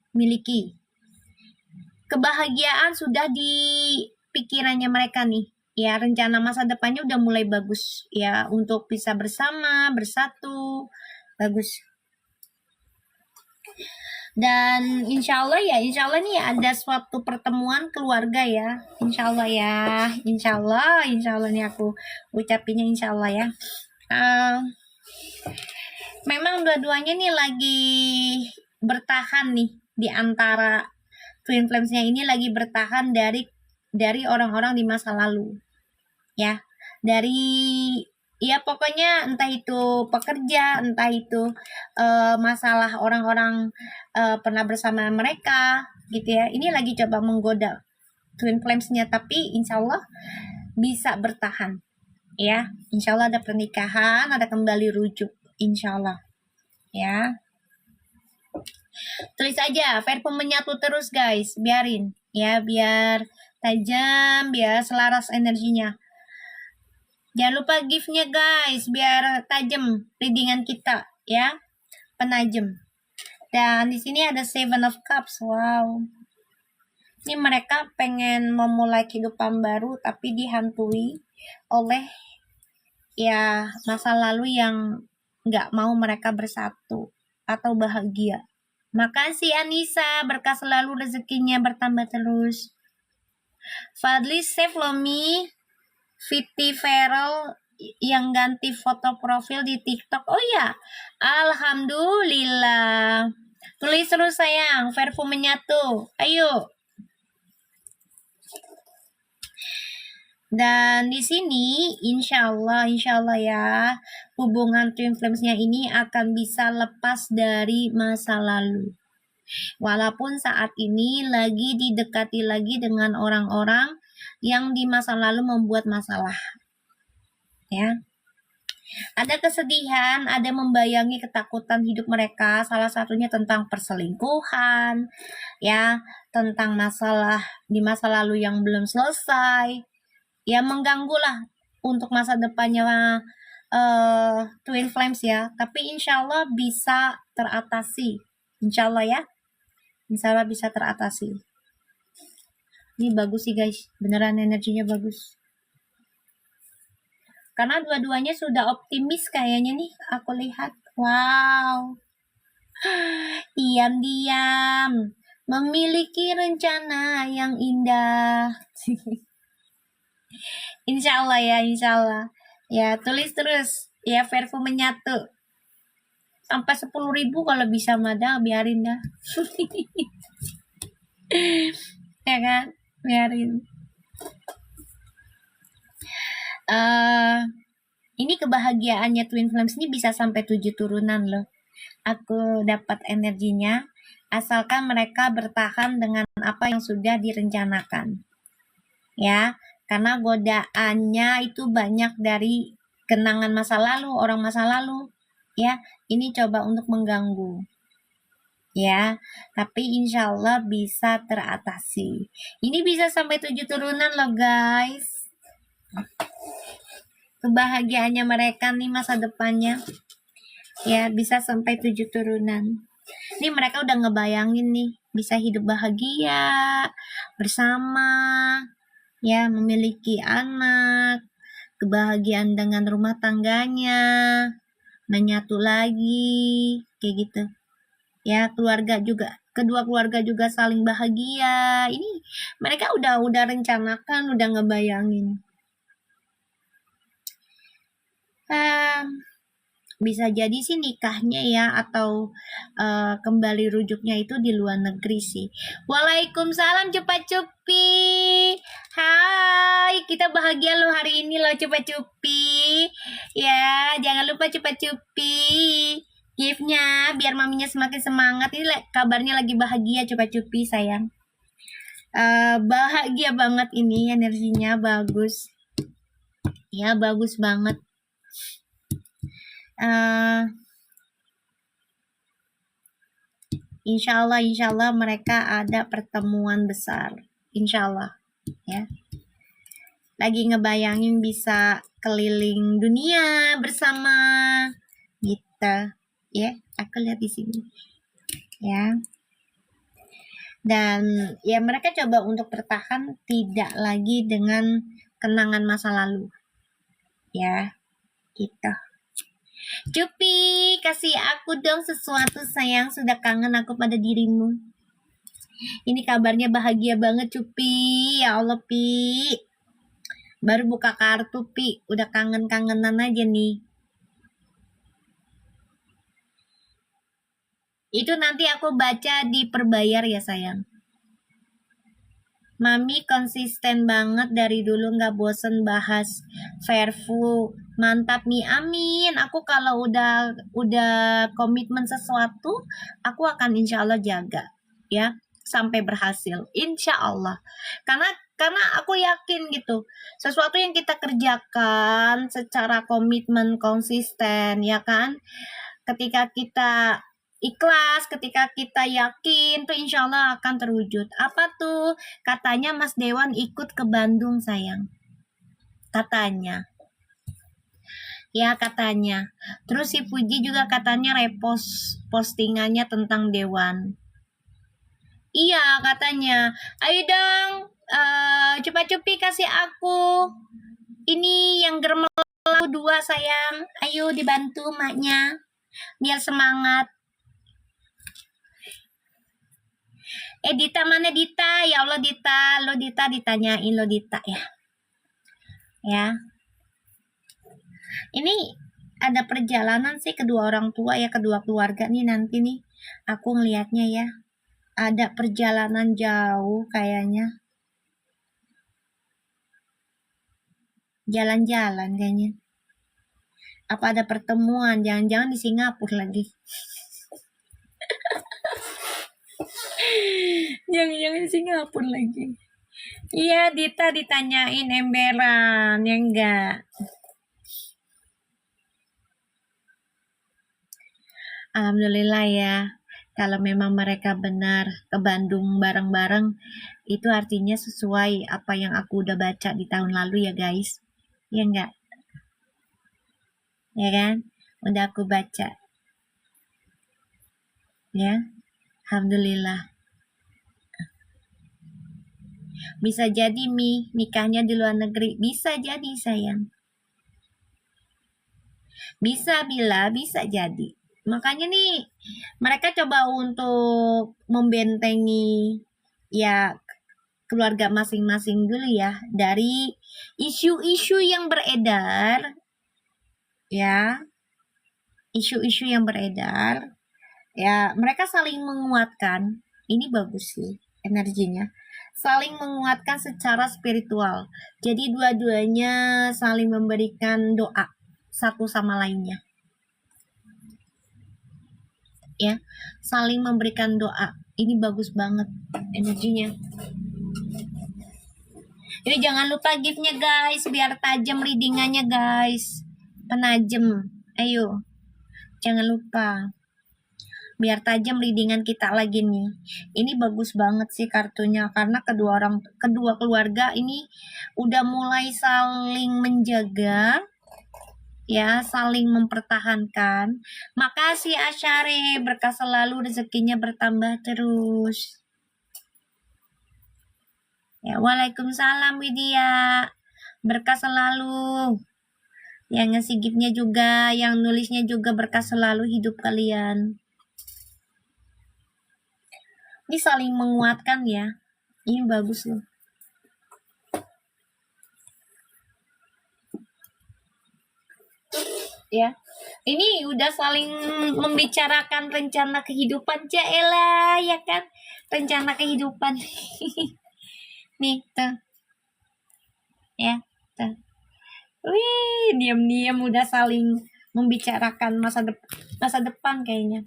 miliki. Kebahagiaan sudah di pikirannya mereka nih ya, rencana masa depannya udah mulai bagus ya, untuk bisa bersama, bersatu, bagus. Dan insya Allah nih ada suatu pertemuan keluarga ya, insya Allah ya, insya Allah nih aku ucapinnya insya Allah ya. Memang dua-duanya nih lagi bertahan nih di antara Twin Flames-nya ini, lagi bertahan dari orang-orang di masa lalu ya, dari ya pokoknya entah itu pekerja, entah itu masalah orang-orang pernah bersama mereka gitu ya. Ini lagi coba menggoda Twin Flames-nya, tapi insya Allah bisa bertahan ya. Insya Allah ada pernikahan, ada kembali rujuk, insya Allah ya. Tulis aja verb menyatu terus guys, biarin ya, biar tajam, biar selaras energinya. Jangan lupa gift-nya guys, biar tajam readingan kita ya, penajem. Dan di sini ada Seven of Cups. Wow, ini mereka pengen memulai kehidupan baru tapi dihantui oleh ya masa lalu yang nggak mau mereka bersatu atau bahagia. Makasih Anissa, berkah selalu, rezekinya bertambah terus. Fadli save Lomi, Fiti Feral yang ganti foto profil di TikTok. Oh ya, alhamdulillah. Tulis terus sayang, verbu menyatu. Ayo. Dan di sini insya Allah ya, hubungan Twin Flames-nya ini akan bisa lepas dari masa lalu. Walaupun saat ini lagi didekati lagi dengan orang-orang yang di masa lalu membuat masalah. Ya. Ada kesedihan, ada membayangi ketakutan hidup mereka, salah satunya tentang perselingkuhan, ya, tentang masalah di masa lalu yang belum selesai. Ya mengganggu lah untuk masa depannya Twin Flames ya, tapi insya Allah bisa teratasi, insya Allah ya, insya Allah bisa teratasi. Ini bagus sih guys, beneran energinya bagus, karena dua-duanya sudah optimis kayaknya nih, aku lihat. Wow, diam-diam memiliki rencana yang indah. Insya Allah ya, insya Allah ya. Tulis terus ya, verbu menyatu sampai 10.000 kalau bisa, mada biarin dah. Ya kan, biarin. Ini kebahagiaannya Twin Flames ini bisa sampai 7 turunan loh. Aku dapat energinya. asalkan mereka bertahan dengan apa yang sudah direncanakan. Ya, karena godaannya itu banyak dari kenangan masa lalu, orang masa lalu. Ya, ini coba untuk mengganggu. Ya, tapi insya Allah bisa teratasi. Ini bisa sampai 7 turunan loh guys. Kebahagiaannya mereka nih masa depannya. Ya, bisa sampai 7 turunan. Ini mereka udah ngebayangin nih, bisa hidup bahagia, bersama, ya, memiliki anak, kebahagiaan dengan rumah tangganya, menyatu lagi, kayak gitu. Ya, keluarga juga, kedua keluarga juga saling bahagia. Ini mereka udah rencanakan, udah ngebayangin. Bisa jadi sih nikahnya ya, atau kembali rujuknya itu di luar negeri sih. Waalaikumsalam Cupa Cupi. Hai, kita bahagia loh hari ini loh Cupa Cupi. Ya, jangan lupa Cupa Cupi. Gift-nya biar maminya semakin semangat. Ini kabarnya lagi bahagia Cupa Cupi sayang. Bahagia banget ini, energinya bagus. Ya, bagus banget. Insya Allah mereka ada pertemuan besar. Insya Allah, ya. Lagi ngebayangin bisa keliling dunia bersama, gitu, ya. Aku lihat di sini, ya. Dan ya mereka coba untuk bertahan tidak lagi dengan kenangan masa lalu, ya, gitu. Cupi, kasih aku dong sesuatu sayang, sudah kangen aku pada dirimu. Ini kabarnya bahagia banget Cupi, ya Allah Pi. Baru buka kartu Pi, udah kangen-kangenan aja nih. Itu nanti aku baca di perbayar ya sayang. Mami konsisten banget dari dulu, nggak bosen bahas Fairfu. Mantap nih, amin. Aku kalau udah komitmen sesuatu, aku akan insya Allah jaga, ya, sampai berhasil, insya Allah. Karena aku yakin gitu, sesuatu yang kita kerjakan secara komitmen konsisten, ya kan, ketika kita ikhlas, ketika kita yakin tuh insya Allah akan terwujud. Apa tuh? Katanya Mas Dewan ikut ke Bandung sayang. Katanya. Ya katanya. Terus si Puji juga katanya repost postingannya tentang Dewan. Iya katanya. Ayo dong, Cupa-Cupi kasih aku ini yang germelau 2 sayang. Ayo dibantu maknya biar semangat. Dita mana Dita? Ya Allah Dita, lo Dita ditanyain lo Dita ya. Ya. Ini ada perjalanan sih kedua orang tua ya, kedua keluarga nih nanti nih. Aku ngelihatnya ya. Ada perjalanan jauh kayaknya. Jalan-jalan kayaknya. Apa ada pertemuan? Jangan-jangan di Singapura lagi. Jangan-jangan di Singapura lagi. Iya, Dita ditanyain emberan, ya enggak? Alhamdulillah ya. Kalau memang mereka benar ke Bandung bareng-bareng, itu artinya sesuai apa yang aku udah baca di tahun lalu ya guys. Ya enggak? Ya kan? Udah aku baca. Ya. Alhamdulillah. Bisa jadi nikahnya di luar negeri. Bisa jadi sayang. Bisa jadi. Makanya nih mereka coba untuk membentengi ya keluarga masing-masing dulu ya dari isu-isu yang beredar, ya, isu-isu yang beredar, ya mereka saling menguatkan. Ini bagus sih energinya, saling menguatkan secara spiritual. Jadi dua-duanya saling memberikan doa satu sama lainnya, ya, saling memberikan doa. Ini bagus banget energinya. Yuk jangan lupa giftnya guys, biar tajam readingannya guys. Penajem. Ayo. Jangan lupa. Biar tajam readingan kita lagi nih. Ini bagus banget sih kartunya karena kedua keluarga ini udah mulai saling menjaga, ya, saling mempertahankan. Makasih Asyare, berkah selalu, rezekinya bertambah terus. Ya, Waalaikumsalam Widya, berkah selalu. Yang ngasih giftnya juga, yang nulisnya juga berkah selalu hidup kalian. Ini saling menguatkan ya. Ini bagus loh. Ya. Ini udah saling membicarakan rencana kehidupan, Jaela, ya kan? Rencana kehidupan. Nih, tuh. Ya, tuh. Wih, diam-diam udah saling membicarakan masa depan kayaknya.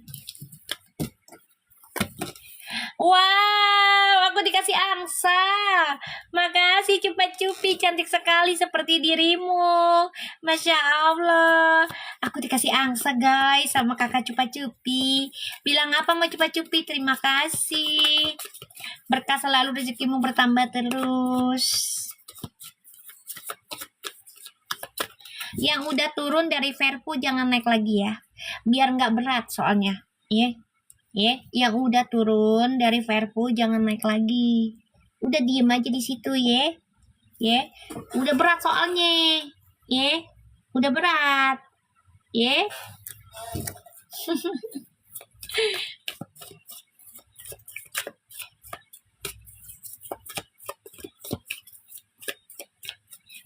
Wow, aku dikasih angsa. Makasih Cupa Cupi, cantik sekali seperti dirimu. Masya Allah. Aku dikasih angsa guys sama kakak Cupa Cupi. Bilang apa mau Cupa Cupi? Terima kasih. Berkah selalu, rezekimu bertambah terus. Yang udah turun dari Verpu jangan naik lagi ya. Biar nggak berat soalnya. Ya. Yang udah turun dari Verpu jangan naik lagi. Udah diem aja di situ ya. Udah berat soalnya. Udah berat.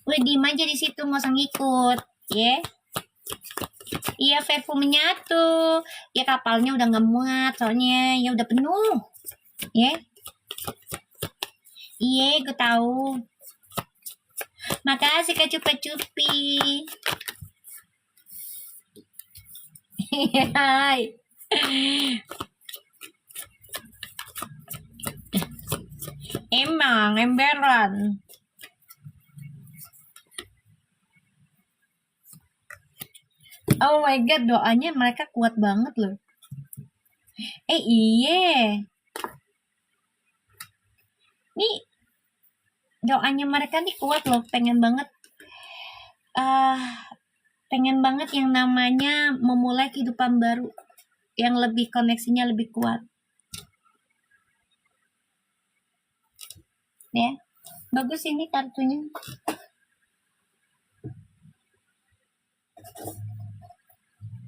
Udah diem aja di situ, nggak usah ngikut. Iya, Verpu menyatu. Ya kapalnya udah nggak muat soalnya, ya udah penuh. Iya, gue tahu. Makasih Kak Cupa Cupi. Hai. Emang emberan. Oh my god, doanya mereka kuat banget loh. Iya. Nih, doanya mereka nih kuat loh, pengen banget yang namanya memulai kehidupan baru yang lebih koneksinya lebih kuat. Ya, bagus ini kartunya.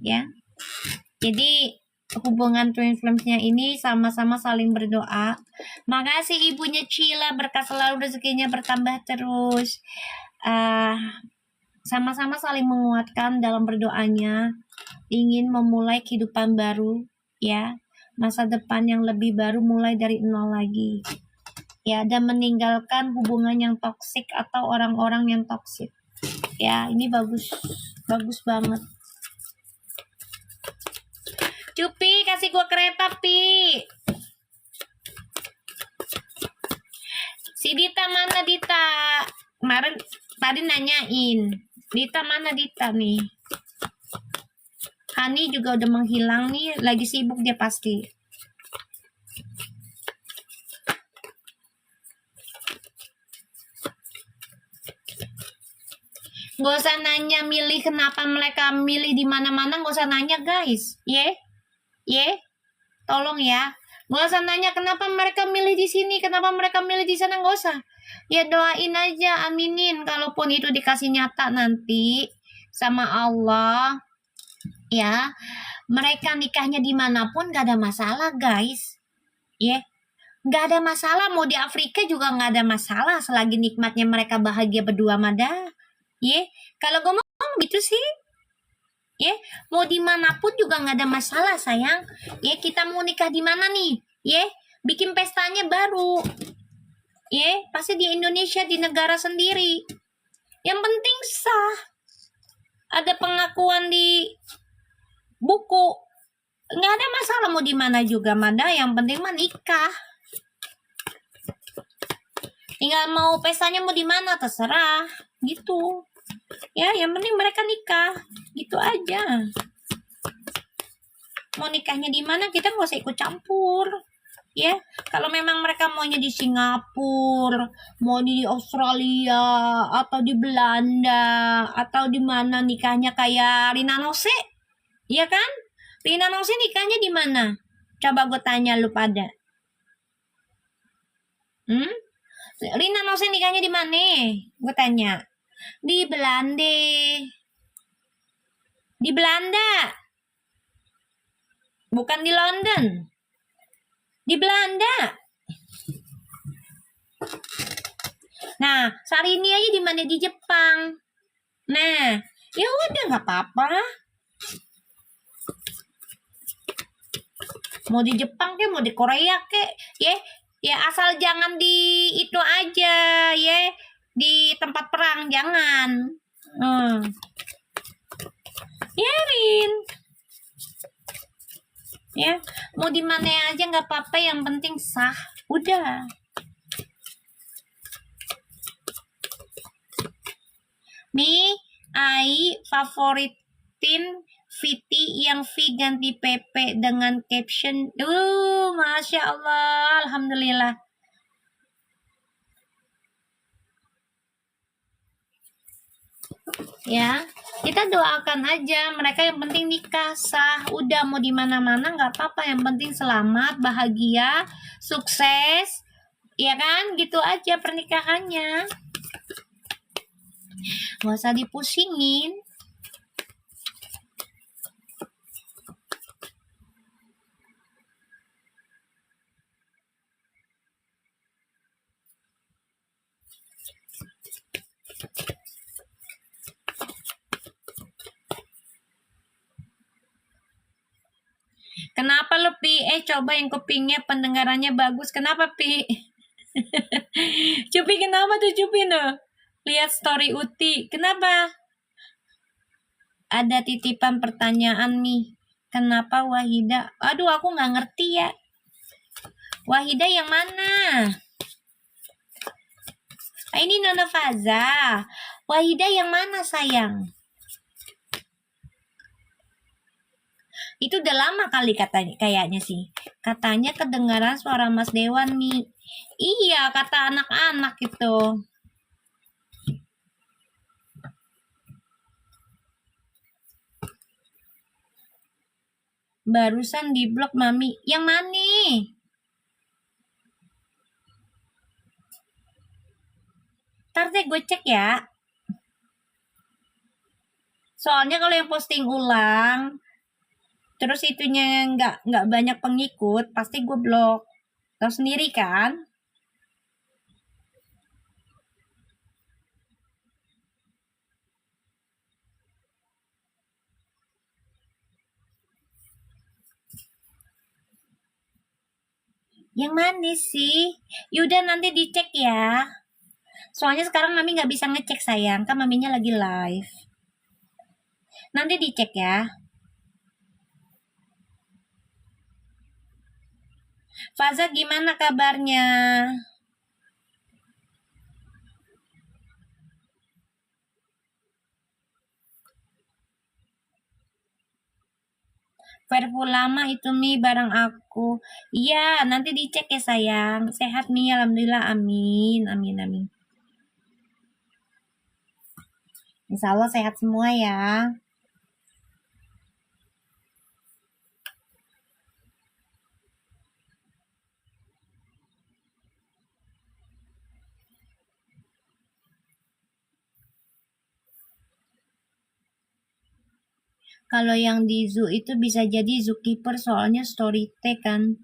Ya, jadi hubungan twin flames-nya ini sama-sama saling berdoa. Makasih ibunya Cila, berkah selalu, rezekinya bertambah terus. Sama-sama saling menguatkan dalam berdoanya, ingin memulai kehidupan baru, ya, masa depan yang lebih baru, mulai dari nol lagi, ya, dan meninggalkan hubungan yang toksik atau orang-orang yang toksik. Ya, ini bagus banget. Cupi, kasih gua kereta, Pi. Si Dita mana, Dita? Kemarin tadi nanyain. Dita mana, Dita nih? Hani juga udah menghilang nih, lagi sibuk dia pasti. Gak usah nanya milih kenapa mereka milih di mana-mana, gak usah nanya guys. Tolong ya. Gak usah nanya kenapa mereka milih di sini, kenapa mereka milih di sana, gak usah. Ya doain aja, aminin. Kalaupun itu dikasih nyata nanti sama Allah, ya, mereka nikahnya dimanapun gak ada masalah guys. Gak ada masalah, mau di Afrika juga gak ada masalah selagi nikmatnya mereka bahagia berdua mada. Kalau gue ngomong gitu sih, mau dimanapun juga nggak ada masalah sayang. Kita mau nikah di mana nih, bikin pestanya baru, pasti di Indonesia, di negara sendiri. Yang penting sah, ada pengakuan di buku, nggak ada masalah mau di mana juga, Mada. Yang penting mah nikah. Tinggal mau pestanya mau di mana terserah, gitu. Ya, yang penting mereka nikah, gitu aja. Mau nikahnya di mana kita nggak usah ikut campur. Ya, kalau memang mereka maunya di Singapura, mau di Australia, atau di Belanda, atau di mana nikahnya kayak Rina Nose, iya kan? Rina Nose nikahnya di mana? Coba gue tanya lu pada. Rina Nose nikahnya di mana? Gue tanya. Di Belanda. Di Belanda. Bukan di London. Di Belanda. Nah, Sarini aja di mana? Di Jepang. Nah, ya udah nggak apa-apa. Mau di Jepang ke, mau di Korea ke, ya asal jangan di itu aja, ya di tempat perang jangan. Ya Rin, ya mau di mana aja nggak apa-apa, yang penting sah, udah. Mi, Ai favoritin Viti yang V ganti PP dengan caption, Masya Allah, Alhamdulillah. Ya, kita doakan aja mereka, yang penting nikah sah, udah mau di mana-mana nggak apa-apa, yang penting selamat, bahagia, sukses, ya kan, gitu aja pernikahannya, nggak usah dipusingin. Kenapa lo Pi? Coba yang kupingnya pendengarannya bagus. Kenapa Pi? Cupi kenapa tuh Cupi no? Lihat story Uti. Kenapa? Ada titipan pertanyaan nih. Kenapa Wahida? Aduh, aku nggak ngerti ya. Wahida yang mana? Ini Nona Faza. Wahida yang mana sayang? Itu udah lama kali katanya, kayaknya sih. Katanya kedengaran suara Mas Dewan nih. Iya, kata anak-anak itu. Barusan di blok Mami. Yang mana? Ntar deh gue cek ya. Soalnya kalau yang posting ulang, terus itunya nggak banyak pengikut, pasti gue blok. Tahu sendiri kan? Yang mana sih? Yaudah nanti dicek ya. Soalnya sekarang Mami nggak bisa ngecek sayang, kan Maminya lagi live. Nanti dicek ya. Faza gimana kabarnya? Perfume lama itu Mi barang aku. Iya, nanti dicek ya sayang. Sehat Mi, alhamdulillah, amin, amin, amin. Insya Allah sehat semua ya. Kalau yang di zoo itu bisa jadi zookeeper, soalnya story tag kan.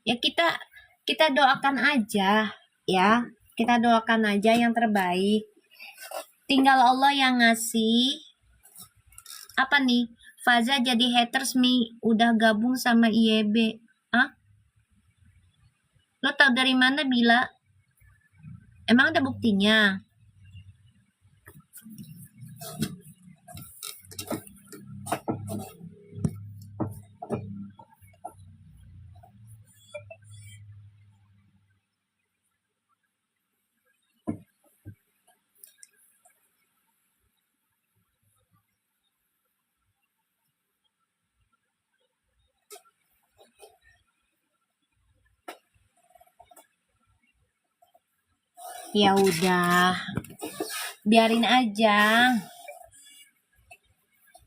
Ya kita doakan aja ya. Kita doakan aja yang terbaik. Tinggal Allah yang ngasih. Apa nih? Faza jadi haters Mi, udah gabung sama IEB. Hah? Lo tau dari mana Bila? Emang ada buktinya? Ya udah, biarin aja.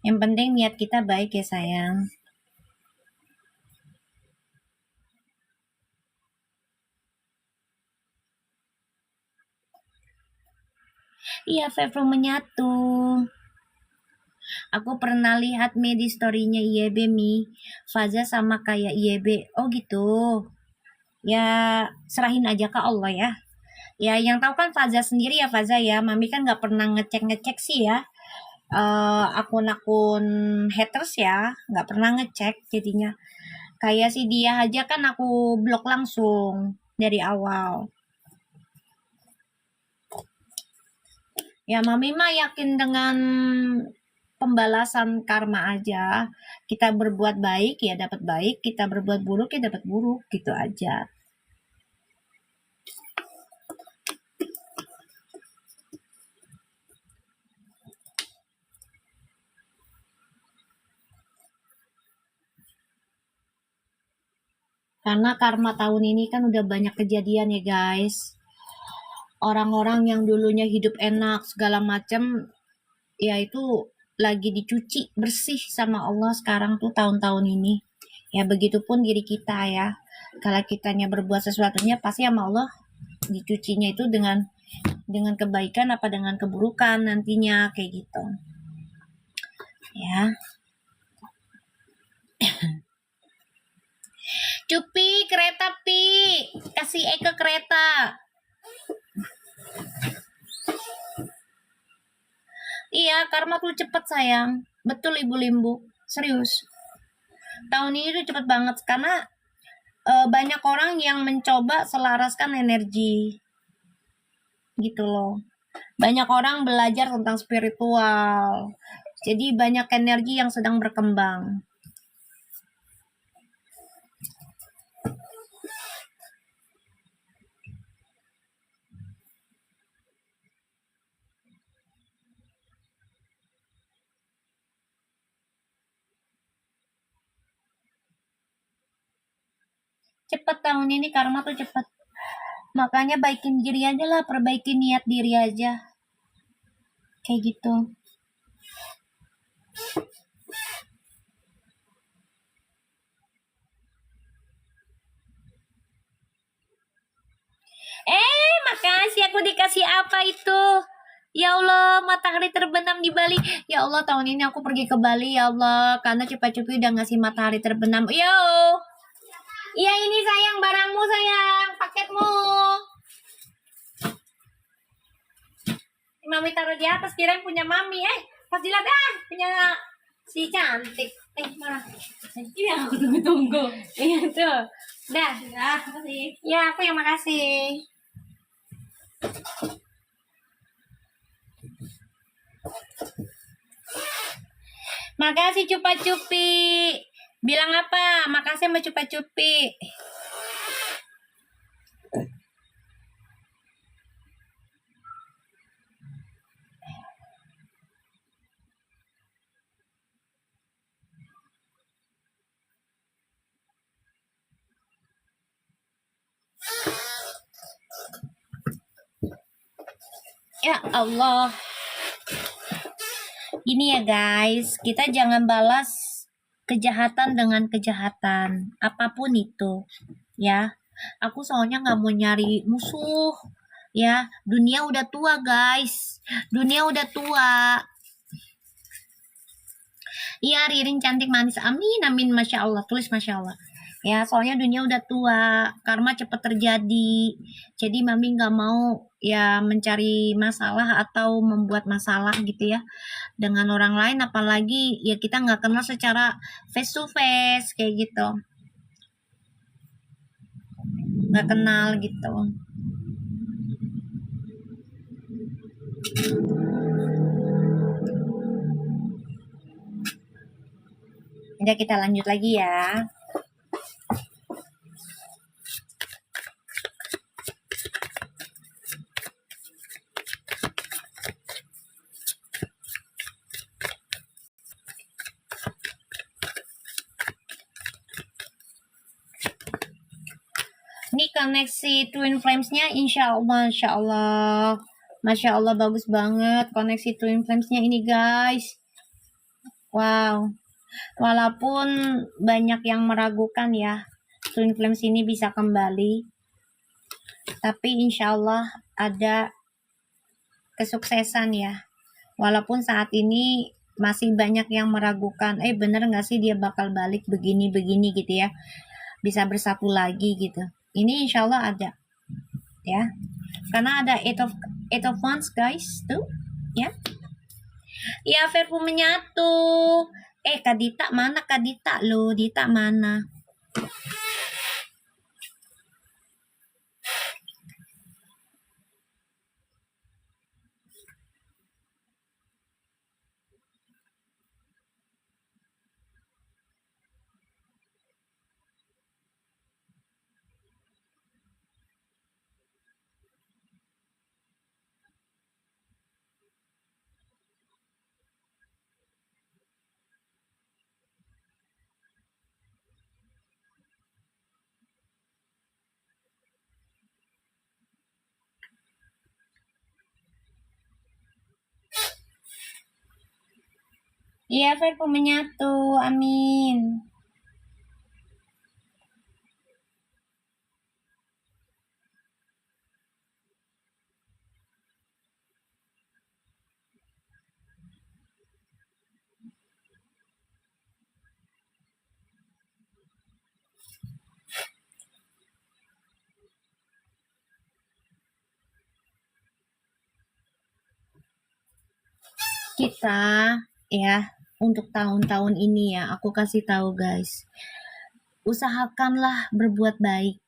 Yang penting niat kita baik ya sayang. Iya, Fevro menyatu. Aku pernah lihat di story-nya IYB Mi. Faza sama kayak IYB. Oh gitu. Ya, serahin aja ke Allah ya. Ya, yang tahu kan Faza sendiri ya Faza ya. Mami kan nggak pernah ngecek sih ya. Akun-akun haters ya. Nggak pernah ngecek jadinya. Kayak si dia aja kan aku blok langsung dari awal. Ya, Mami mah yakin dengan pembalasan karma aja. Kita berbuat baik ya dapat baik, kita berbuat buruk ya dapat buruk, gitu aja. Karena karma tahun ini kan udah banyak kejadian ya guys. Orang-orang yang dulunya hidup enak segala macam, ya itu lagi dicuci bersih sama Allah sekarang tuh tahun-tahun ini. Ya begitupun diri kita ya. Kalau kitanya berbuat sesuatunya pasti sama Allah dicucinya itu dengan kebaikan apa dengan keburukan nantinya kayak gitu. Ya. Cupi kereta Pi, kasih Eke kereta. Iya, karma tuh cepet sayang. Betul Ibu Limbu, serius. Tahun ini tuh cepet banget karena banyak orang yang mencoba selaraskan energi. Gitu loh. Banyak orang belajar tentang spiritual. Jadi banyak energi yang sedang berkembang. Cepet tahun ini karma tuh cepet. Makanya baikin diri aja lah, perbaiki niat diri aja. Kayak gitu. Makasih aku dikasih apa itu? Ya Allah, matahari terbenam di Bali. Ya Allah, tahun ini aku pergi ke Bali ya Allah, karena Cupa-Cupi udah ngasih matahari terbenam. Yo. Iya ini sayang, barangmu sayang, paketmu. Mami taruh di atas, kirain punya Mami. Pas dilihat punya si cantik. Mana? Ini yang aku tunggu-tunggu. Iya tuh. Dah. Ya, makasih. Ya, aku yang makasih. Makasih Cupa-Cupi. Bilang apa? Makasih sama Cupa-Cupi. Ya Allah. Gini ya guys, kita jangan balas kejahatan dengan kejahatan, apapun itu, ya. Aku soalnya nggak mau nyari musuh, ya. Dunia udah tua guys, dunia udah tua. Iya, Ririn cantik manis, amin amin, masya Allah, tulis masya Allah. Ya, soalnya dunia udah tua, karma cepat terjadi. Jadi mami nggak mau ya mencari masalah atau membuat masalah gitu ya dengan orang lain, apalagi ya kita nggak kenal secara face to face kayak gitu, nggak kenal gitu. Udah, kita lanjut lagi ya. Ini koneksi Twin Flames-nya insya Allah. Masya Allah bagus banget koneksi Twin Flames-nya ini guys. Wow. Walaupun banyak yang meragukan ya, Twin Flames ini bisa kembali. Tapi insya Allah ada kesuksesan ya. Walaupun saat ini masih banyak yang meragukan, bener nggak sih dia bakal balik begini-begini gitu ya. Bisa bersatu lagi gitu. Ini insya Allah ada ya. Karena ada eight of wands guys tuh ya. Ya Verbu menyatu. Kak Dita mana Kak Dita lo? Dita mana? Iya Verbu menyatu. Amin. Kita ya untuk tahun-tahun ini ya aku kasih tahu guys, usahakanlah berbuat baik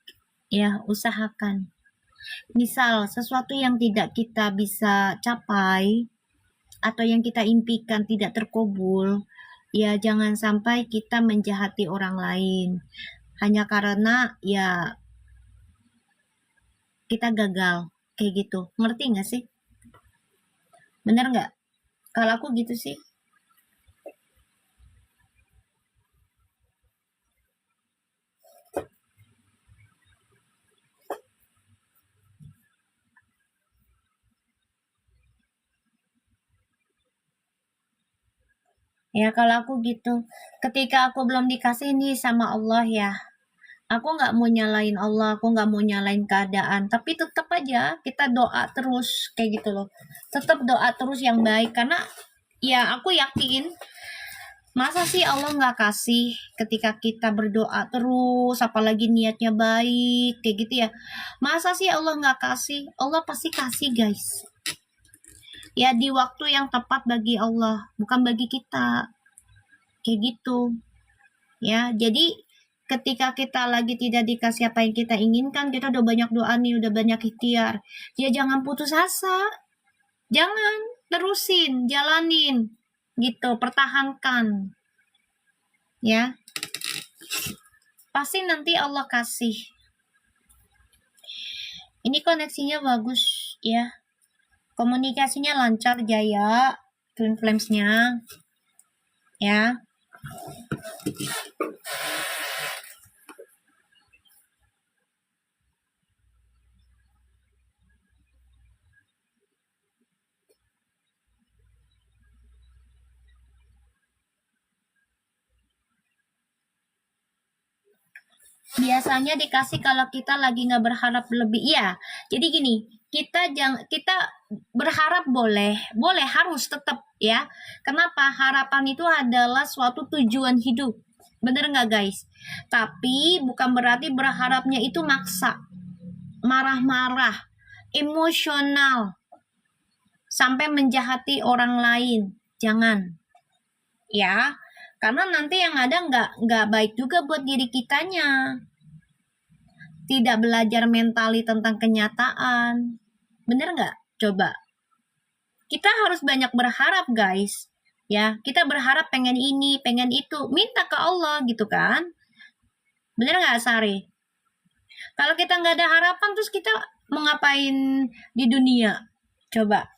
ya, usahakan. Misal sesuatu yang tidak kita bisa capai atau yang kita impikan tidak terkabul, ya jangan sampai kita menjahati orang lain hanya karena ya kita gagal kayak gitu. Ngerti nggak sih? Bener nggak? Kalau aku gitu sih. Ya kalau aku gitu, ketika aku belum dikasih ini sama Allah ya, aku nggak mau nyalain Allah, aku nggak mau nyalain keadaan, tapi tetap aja kita doa terus kayak gitu loh. Tetap doa terus yang baik, karena ya aku yakin, masa sih Allah nggak kasih ketika kita berdoa terus, apalagi niatnya baik kayak gitu ya. Masa sih Allah nggak kasih? Allah pasti kasih guys. Ya di waktu yang tepat bagi Allah, bukan bagi kita. Kayak gitu. Ya, jadi ketika kita lagi tidak dikasih apa yang kita inginkan, kita udah banyak doa nih, udah banyak ikhtiar. Ya jangan putus asa. Jangan, terusin, jalanin. Gitu, pertahankan. Ya. Pasti nanti Allah kasih. Ini koneksinya bagus ya. Komunikasinya lancar Jaya, Twin Flames-nya. Ya. Biasanya dikasih kalau kita lagi nggak berharap lebih. Iya, jadi gini, kita berharap boleh harus tetap ya. Kenapa? Harapan itu adalah suatu tujuan hidup, bener nggak guys? Tapi bukan berarti berharapnya itu maksa, marah-marah, emosional, sampai menjahati orang lain. Jangan, ya. Karena nanti yang ada nggak baik juga buat diri kitanya. Tidak belajar mentali tentang kenyataan. Bener nggak? Coba. Kita harus banyak berharap guys. Ya, kita berharap pengen ini, pengen itu. Minta ke Allah gitu kan. Bener nggak Sari? Kalau kita nggak ada harapan terus kita mau ngapain di dunia? Coba.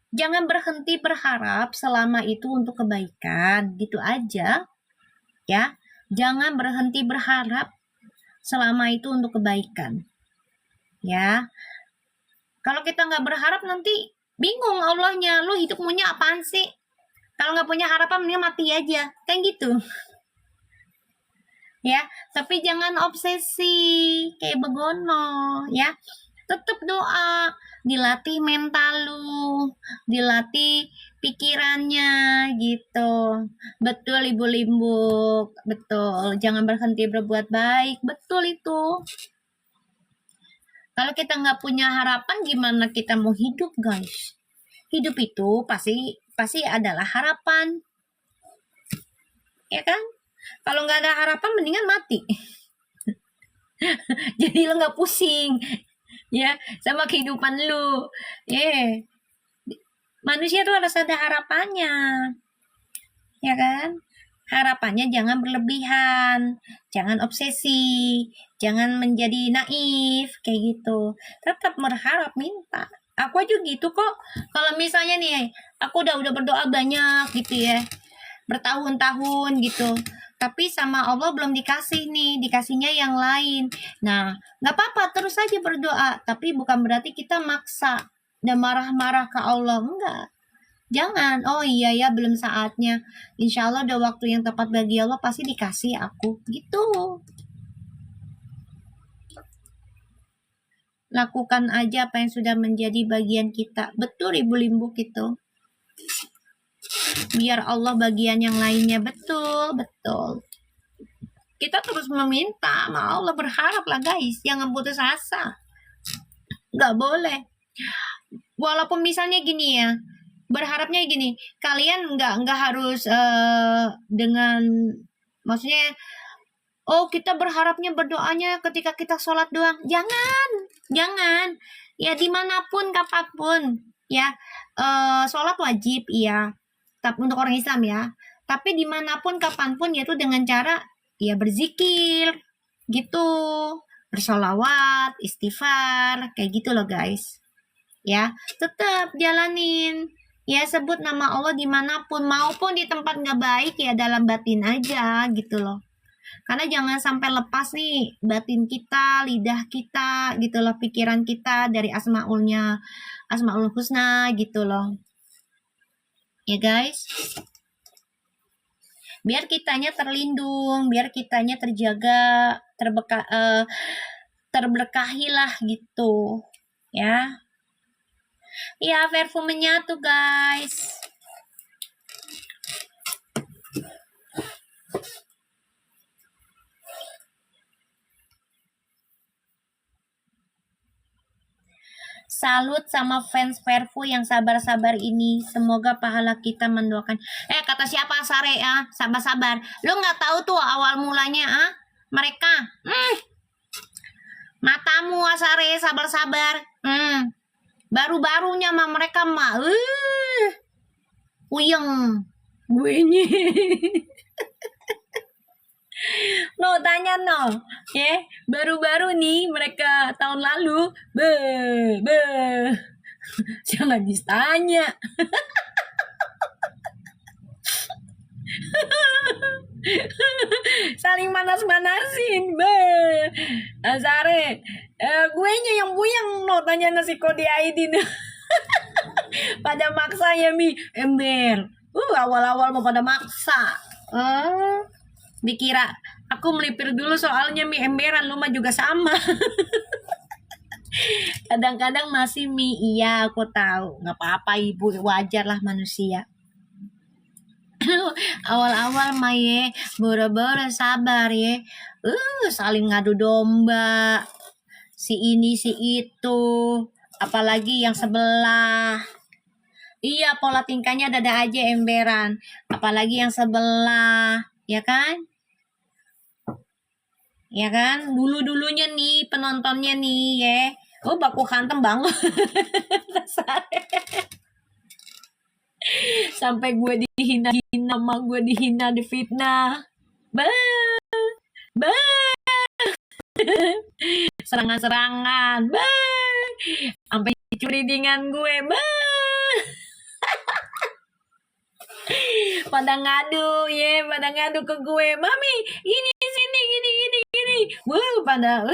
Jangan berhenti berharap selama itu untuk kebaikan, gitu aja. Ya, jangan berhenti berharap. selama itu untuk kebaikan. Ya, kalau kita nggak berharap nanti bingung Allahnya, lu hidup maunya apaan sih? Kalau nggak punya harapan mending mati aja, kan gitu. Ya, tapi jangan obsesi kayak begono, ya. Tetap doa, dilatih mental lu, dilatih pikirannya gitu. Betul Ibu Limbuk, betul. Jangan berhenti berbuat baik, betul itu. Kalau kita nggak punya harapan, gimana kita mau hidup, guys? Hidup itu pasti adalah harapan, ya kan? Kalau nggak ada harapan, mendingan mati. Jadi lo nggak pusing, ya, sama kehidupan lu. Manusia tuh harus ada harapannya, ya kan? Harapannya jangan berlebihan, jangan obsesi, jangan menjadi naif kayak gitu. Tetap berharap, minta. Aku aja gitu kok. Kalau misalnya nih, aku udah berdoa banyak gitu ya, bertahun-tahun gitu, tapi sama Allah belum dikasih nih, dikasihnya yang lain. Nah, nggak apa-apa, terus aja berdoa, tapi bukan berarti kita maksa dan marah-marah ke Allah, enggak. Jangan, oh iya ya belum saatnya. Insya Allah udah waktu yang tepat bagi Allah, pasti dikasih aku. Gitu. Lakukan aja apa yang sudah menjadi bagian kita. Betul Ibu Limbuk itu. Biar Allah bagian yang lainnya. Betul, betul. Kita terus meminta sama Allah, berharap lah guys. Jangan putus asa. Nggak boleh. Walaupun misalnya gini ya, berharapnya gini, kalian nggak harus dengan, maksudnya, oh kita berharapnya berdoanya ketika kita sholat doang, jangan, ya dimanapun kapanpun ya, sholat wajib iya, tapi untuk orang Islam ya, tapi dimanapun kapanpun yaitu dengan cara ya berzikir gitu, bersolawat, istighfar kayak gitu loh guys. Ya, tetap jalanin. Ya, sebut nama Allah dimanapun, maupun di tempat nggak baik ya dalam batin aja gitu loh. Karena jangan sampai lepas nih batin kita, lidah kita gitu loh, pikiran kita dari Asmaul Husna gitu loh. Ya guys. Biar kitanya terlindung, biar kitanya terjaga, terberkahilah gitu. Ya. Ya, parfum menyatu guys. Salut sama fans Perfu yang sabar-sabar ini. Semoga pahala kita mendoakan. Kata siapa Sare ya? Sabar-sabar. Lu nggak tahu tuh awal mulanya mereka. Matamu Sare, sabar-sabar. Baru-barunya mah mereka mah. Uyeng. Gue nya. No, tanya no. Ya, baru-baru nih mereka tahun lalu. Jangan ditanya. Saling manas-manasin. Azare, gue nya yang buyang no, tanya nasi kode ID. Pada maksa ya mi ember. Awal-awal mau pada maksa. Dikira aku melipir dulu soalnya mi emberan, lu mah juga sama. Kadang-kadang masih mi, iya aku tahu, nggak apa-apa ibu, wajar lah manusia. Awal-awal mah ye boro-boro sabar ye, saling ngadu domba, si ini si itu, apalagi yang sebelah. Iya, pola tingkahnya dada aja emberan, apalagi yang sebelah, ya kan? Ya kan, dulunya nih penontonnya nih ya, baku hantem banget. Sampai gue dihina, sama gue dihina, difitnah, serangan-serangan, sampai curi dengan gue, pada ngadu ke gue, mami ini sini gini Wah, pada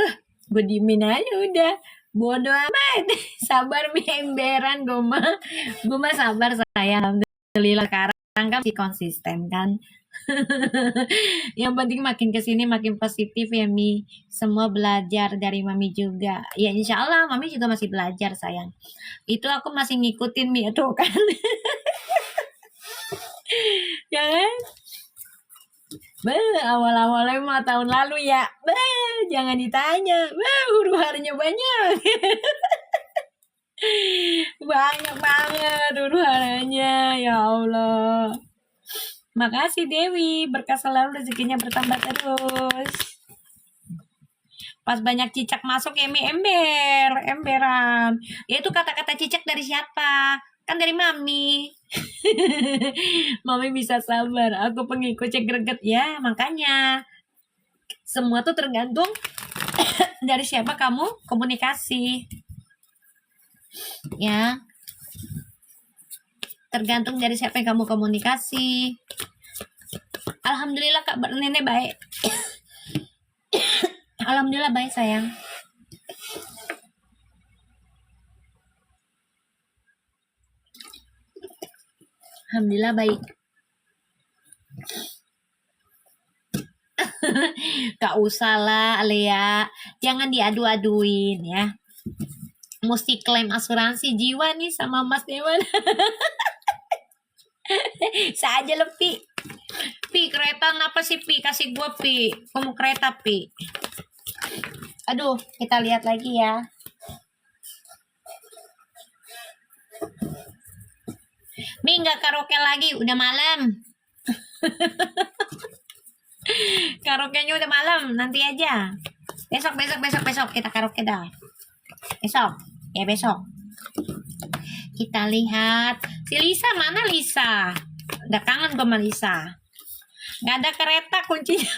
gue diemin aja udah. Bodoh amat. Sabar mi emberan gue mah sabar sayang. Alhamdulillah sekarang kan masih konsisten kan. Yang penting makin kesini makin positif ya Mi. Semua belajar dari Mami juga. Ya insya Allah Mami juga masih belajar sayang. Itu aku masih ngikutin Mi itu kan. Ya kan? Awal-awalnya mah tahun lalu ya. Jangan ditanya. Huru harinya banyak. Banyak banget huru haranya. Ya Allah. Makasih Dewi. Berkah selalu rezekinya bertambah terus. Pas banyak cicak masuk emberan. Ya itu kata-kata cicak dari siapa? Kan dari Mami. Mami bisa sabar. Aku pengikut cek greget ya, makanya semua tuh tergantung dari siapa kamu komunikasi. Ya. Tergantung dari siapa yang kamu komunikasi. Alhamdulillah Kak Nenek baik. Alhamdulillah baik sayang. Alhamdulillah baik. Gak usah lah Lea. Jangan diadu-aduin ya. Mesti klaim asuransi jiwa nih sama Mas Dewan. Saja lebih. Pi, kereta apa sih Pi? Kasih gua Pi. Kamu kereta Pi. Aduh, kita lihat lagi ya. Mi nggak karaoke lagi, udah malam. Karaoke-nya udah malam, nanti aja. Besok kita karaoke dah. Besok, ya besok. Kita lihat. Si Lisa mana Lisa? Udah kangen gue sama Lisa. Gak ada kereta kuncinya.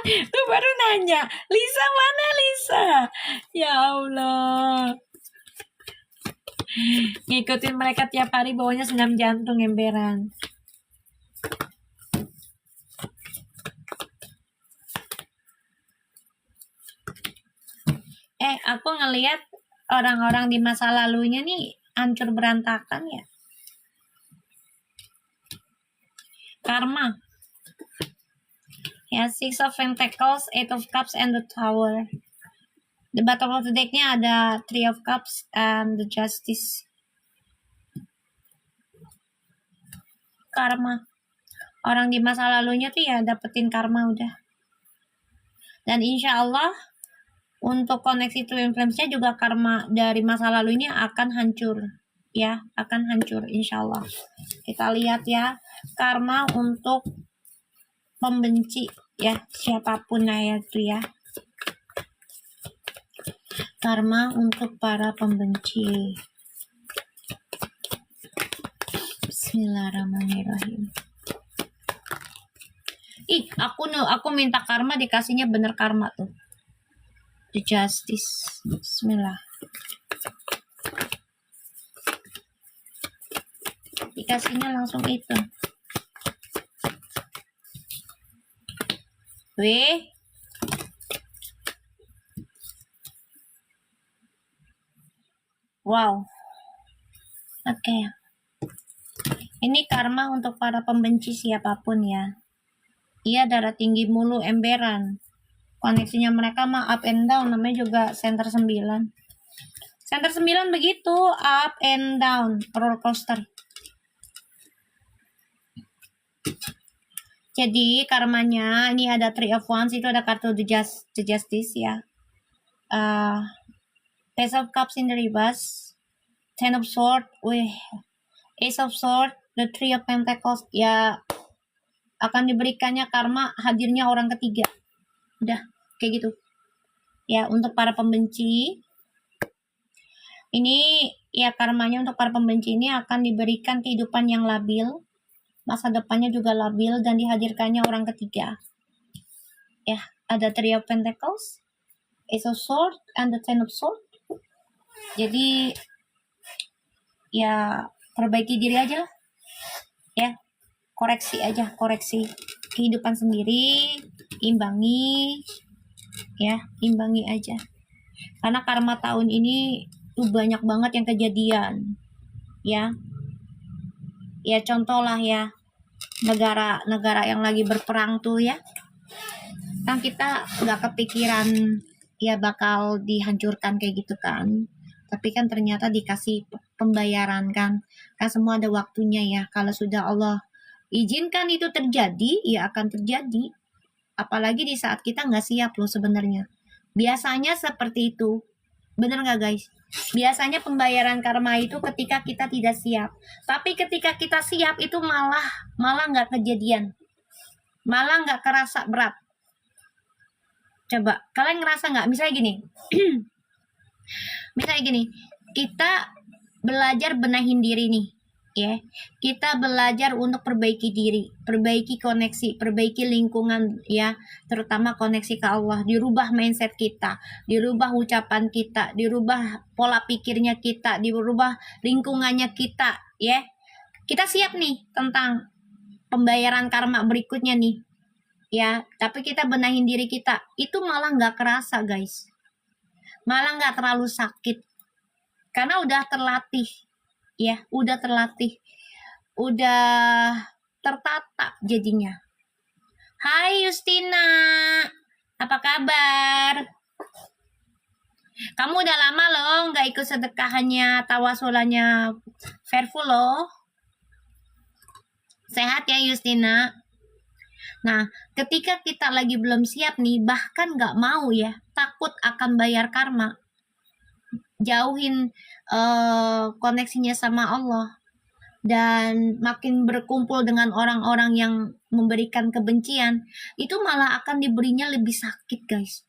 Tuh baru nanya. Lisa mana Lisa? Ya Allah. Ngikutin mereka tiap hari bawanya senam jantung emberan. Aku ngelihat orang-orang di masa lalunya nih hancur berantakan ya. Karma. Ya, Six of Pentacles, Eight of Cups, and the Tower. The bottom of the deck-nya ada Three of Cups and the Justice. Karma. Orang di masa lalunya tuh ya dapetin karma udah. Dan insya Allah untuk koneksi twin flames-nya juga karma dari masa lalunya akan hancur. Ya, akan hancur insya Allah. Kita lihat ya, karma untuk pembenci ya, siapapun itu ya. Karma untuk para pembenci. Bismillahirrahmanirrahim. Aku minta karma dikasihnya bener karma tuh. The Justice. Bismillah. Dikasihnya langsung itu. Weh. Wow. Oke. Ini karma untuk para pembenci siapapun ya. Iya darah tinggi mulu emberan. Koneksinya mereka mah up and down, namanya juga center 9. Center 9 begitu, up and down, roller coaster. Jadi karmanya ini ada Three of Wands, itu ada kartu The Justice ya. Ace of Cups in the reverse, Ten of Swords, Ace of Swords, the Three of Pentacles ya, akan diberikannya karma hadirnya orang ketiga. Udah kayak gitu ya. Untuk para pembenci ini ya, karmanya untuk para pembenci ini akan diberikan kehidupan yang labil, masa depannya juga labil, dan dihadirkannya orang ketiga ya. Ada Three of Pentacles, Ace of Swords, and the Ten of Swords. Jadi ya perbaiki diri aja lah ya, koreksi aja, koreksi kehidupan sendiri, imbangi Ya, imbangi aja. Karena karma tahun ini tuh banyak banget yang kejadian. Ya, ya contoh lah ya, negara-negara yang lagi berperang tuh ya. Kan kita nggak kepikiran ya bakal dihancurkan kayak gitu kan. Tapi kan ternyata dikasih pembayaran kan. Kan semua ada waktunya ya. Kalau sudah Allah izinkan itu terjadi, ya akan terjadi. Apalagi di saat kita nggak siap loh sebenarnya. Biasanya seperti itu. Bener nggak guys? Biasanya pembayaran karma itu ketika kita tidak siap. Tapi ketika kita siap itu malah nggak kejadian. Malah nggak kerasa berat. Coba, kalian ngerasa nggak? Misalnya gini, kita belajar benahin diri nih, ya. Kita belajar untuk perbaiki diri, perbaiki koneksi, perbaiki lingkungan, ya. Terutama koneksi ke Allah, dirubah mindset kita, dirubah ucapan kita, dirubah pola pikirnya kita, dirubah lingkungannya kita, ya. Kita siap nih tentang pembayaran karma berikutnya nih, ya. Tapi kita benahin diri kita, itu malah nggak kerasa, guys. Malah nggak terlalu sakit karena udah terlatih, ya, udah terlatih, udah tertata jadinya. Hai Justina, apa kabar? Kamu udah lama loh nggak ikut sedekahannya tawasulannya Fairful loh. Sehat ya Justina. Nah, ketika kita lagi belum siap nih, bahkan nggak mau ya, takut akan bayar karma, jauhin koneksinya sama Allah, dan makin berkumpul dengan orang-orang yang memberikan kebencian, itu malah akan diberinya lebih sakit guys,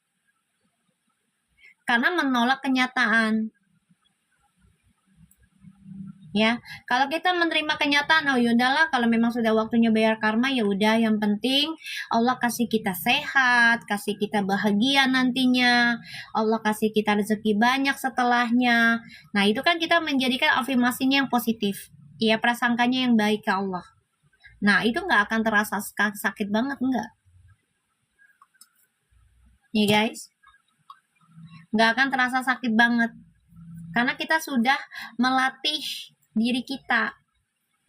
karena menolak kenyataan. Ya, kalau kita menerima kenyataan, oh yaudahlah, kalau memang sudah waktunya bayar karma, ya udah, yang penting Allah kasih kita sehat, kasih kita bahagia nantinya, Allah kasih kita rezeki banyak setelahnya. Nah, itu kan kita menjadikan afirmasinya yang positif, ya, prasangkanya yang baik ke Allah. Nah, itu nggak akan terasa sakit banget, enggak? Ya guys, nggak akan terasa sakit banget, karena kita sudah melatih diri kita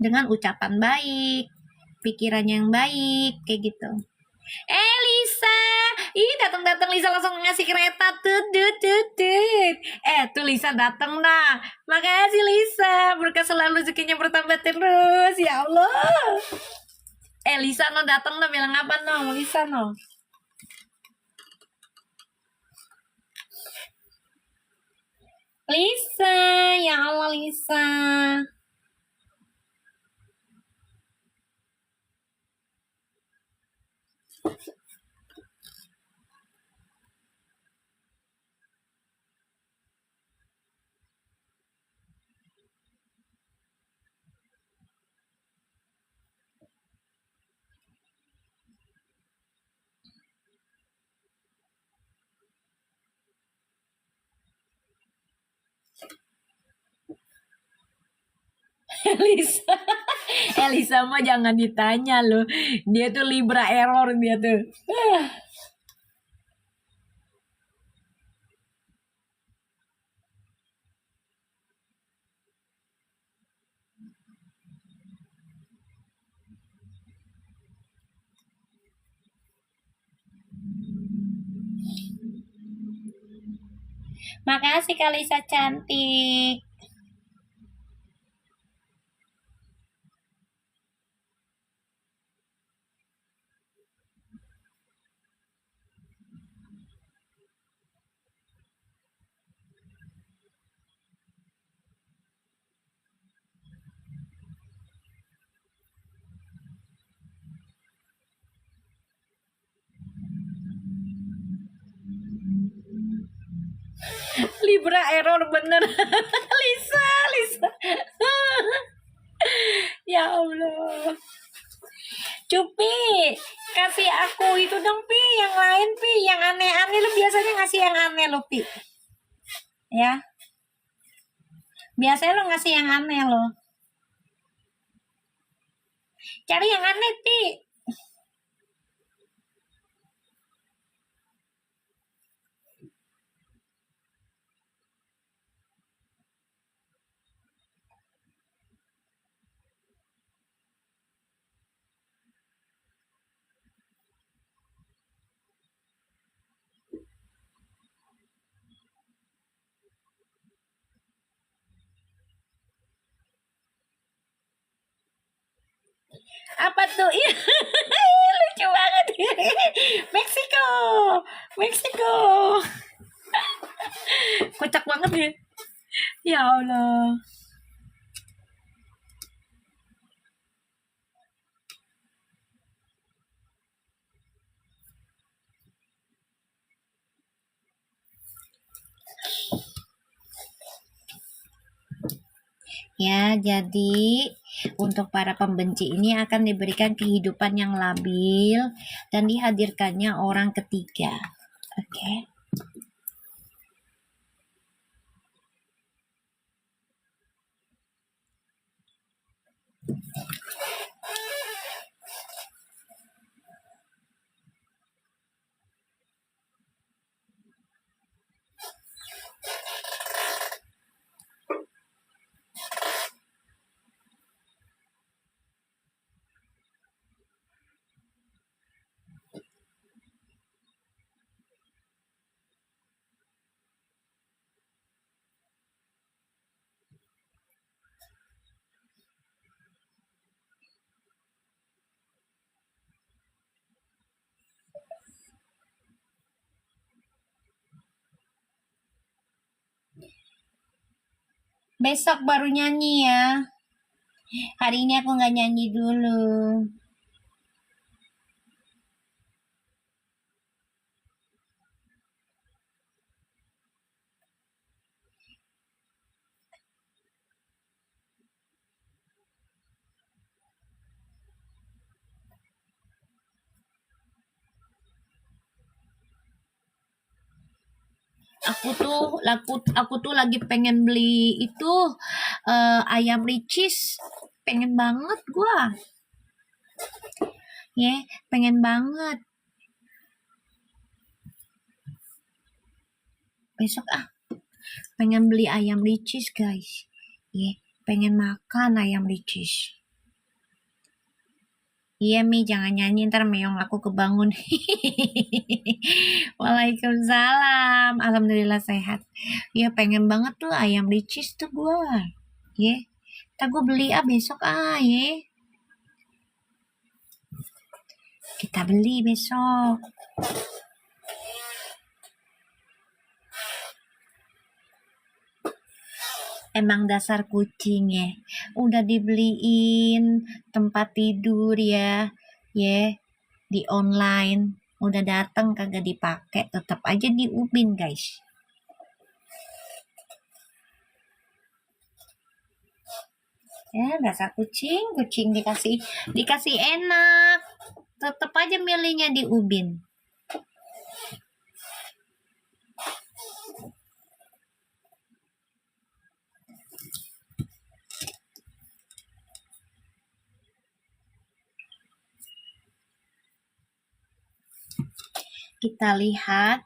dengan ucapan baik, pikiran yang baik, kayak gitu. Lisa, ih datang Lisa langsung ngasih kereta tuh. Tuh Lisa datang dah. Makasih Lisa, berkah selalu rezekinya bertambah terus, ya Allah. Lisa no datang no, bilang apa no, Lisa no. Lisa, ya Allah Lisa. Lisa, Lisa mah jangan ditanya loh, dia tuh Libra error dia tuh. Makasih Kak Lisa cantik. Libra error bener. Lisa. Ya Allah. Cupi, kasih aku itu dong Pi, yang lain Pi, yang aneh-aneh, lu biasanya ngasih yang aneh lo Pi. Ya. Biasanya lo ngasih yang aneh lo. Cari yang aneh Pi. Apa tuh? Ih, lucu banget. Meksiko. Meksiko. Kocak banget ya. Ya Allah. Ya, jadi untuk para pembenci ini akan diberikan kehidupan yang labil dan dihadirkannya orang ketiga. Oke. Besok baru nyanyi ya. Hari ini aku nggak nyanyi dulu. Aku tuh lagi pengen beli itu ayam ricis. Pengen banget gua. Ya, pengen banget. Besok pengen beli ayam ricis, guys. Ya, pengen makan ayam ricis. Iya, Mi, jangan nyanyi, ntar meong aku kebangun. Waalaikumsalam. Alhamdulillah sehat. Ya, pengen banget tuh ayam ricis tuh gua. Ya, tak gua beli besok ya. Kita beli besok. Emang dasar kucing ya. Udah dibeliin tempat tidur ya. Ya, di online. Udah datang kagak dipakai, tetap aja di ubin, guys. Ya, dasar kucing dikasih enak. Tetap aja milihnya di ubin. Kita lihat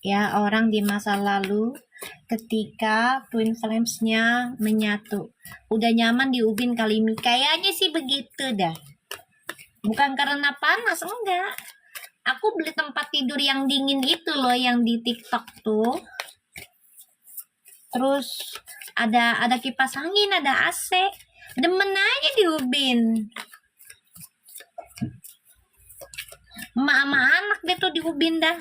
ya orang di masa lalu ketika twin flames-nya menyatu. Udah nyaman di ubin kali Mi. Kayaknya sih begitu dah. Bukan karena panas, enggak. Aku beli tempat tidur yang dingin itu loh, yang di TikTok tuh. Terus ada kipas angin, ada AC. Demen aja di ubin. Emak sama anak deh tuh di ubin dah.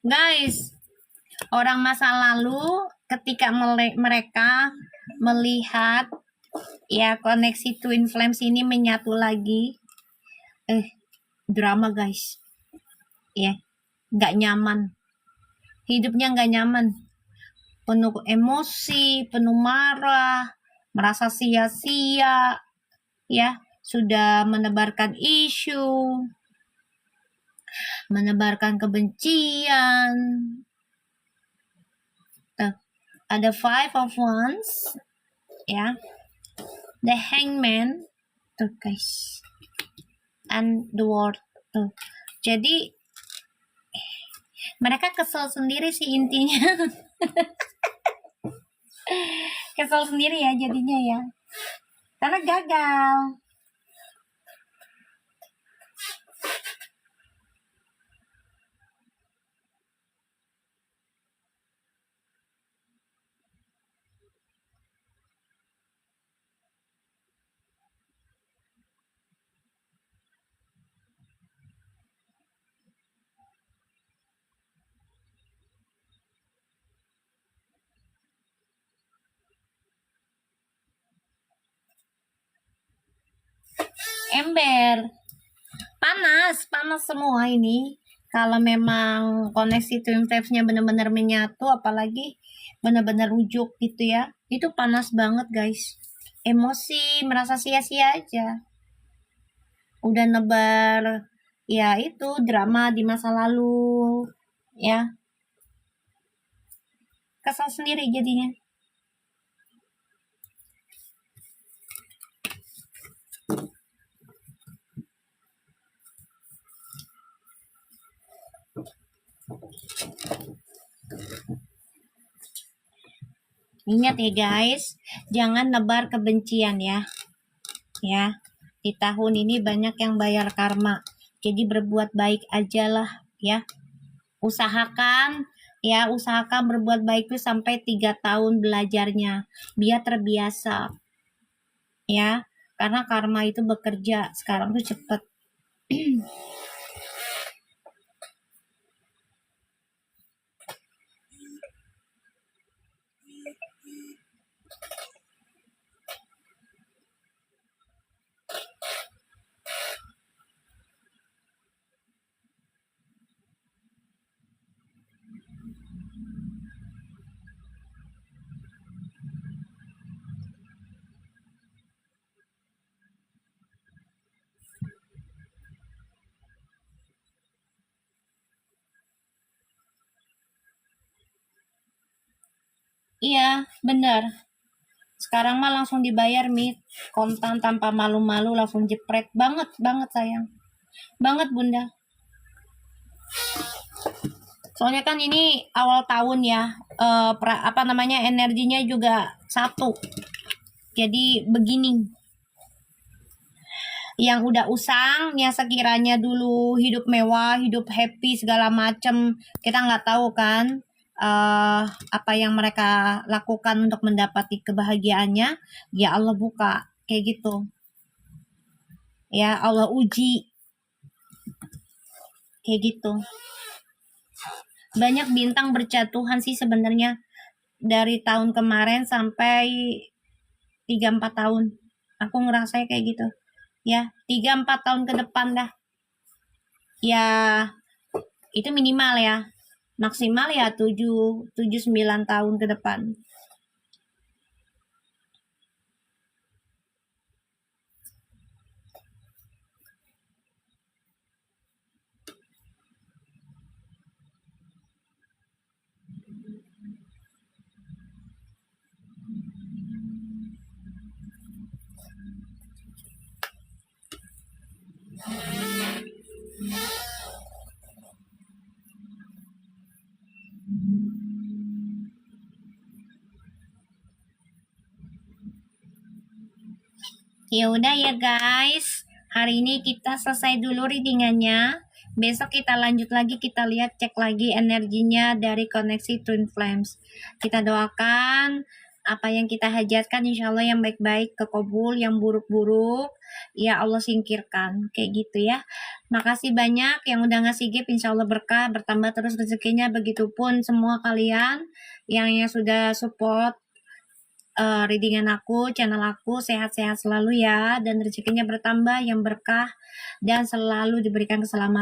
Guys, orang masa lalu ketika mereka melihat ya koneksi twin flames ini menyatu lagi, drama guys, ya nggak nyaman, hidupnya nggak nyaman, penuh emosi, penuh marah, merasa sia-sia, ya sudah menebarkan isu, menebarkan kebencian. Tuh, ada five of wands, ya, the hangman, tuh guys, and the world, tuh. Jadi mereka kesel sendiri sih intinya. Kesel sendiri ya jadinya ya, karena gagal. Ember. Panas semua ini. Kalau memang koneksi twin flames-nya benar-benar menyatu, apalagi benar-benar ujuk gitu ya, itu panas banget guys. Emosi, merasa sia-sia aja. Udah nebar, ya itu drama di masa lalu, ya. Kesal sendiri jadinya. Ingat ya guys, jangan nebar kebencian ya. Ya, di tahun ini banyak yang bayar karma. Jadi berbuat baik aja lah ya. Usahakan berbuat baik itu sampai 3 tahun belajarnya. Biar terbiasa. Ya, karena karma itu bekerja sekarang tuh cepet. Iya, benar. Sekarang mah langsung dibayar mit, kontan tanpa malu-malu, langsung jepret. Banget sayang. Banget bunda. Soalnya kan ini awal tahun ya, energinya juga satu. Jadi begini, yang udah usang, yang sekiranya dulu hidup mewah, hidup happy segala macem, kita nggak tahu kan apa yang mereka lakukan untuk mendapati kebahagiaannya. Ya Allah buka kayak gitu. Ya Allah uji kayak gitu. Banyak bintang berjatuhan sih sebenarnya dari tahun kemarin sampai 3-4 tahun. Aku ngerasa kayak gitu. Ya, 3-4 tahun ke depan dah. Ya, itu minimal ya. Maksimal ya 7-9 tahun ke depan. Ya udah ya guys, hari ini kita selesai dulu readingannya. Besok kita lanjut lagi, kita lihat cek lagi energinya dari koneksi Twin Flames. Kita doakan apa yang kita hajatkan insya Allah yang baik-baik kekabul, yang buruk-buruk ya Allah singkirkan, kayak gitu ya. Makasih banyak yang udah ngasih gift, insya Allah berkah, bertambah terus rezekinya. Begitupun semua kalian yang sudah support readingan aku, channel aku, sehat-sehat selalu ya, dan rezekinya bertambah, yang berkah, dan selalu diberikan keselamatan.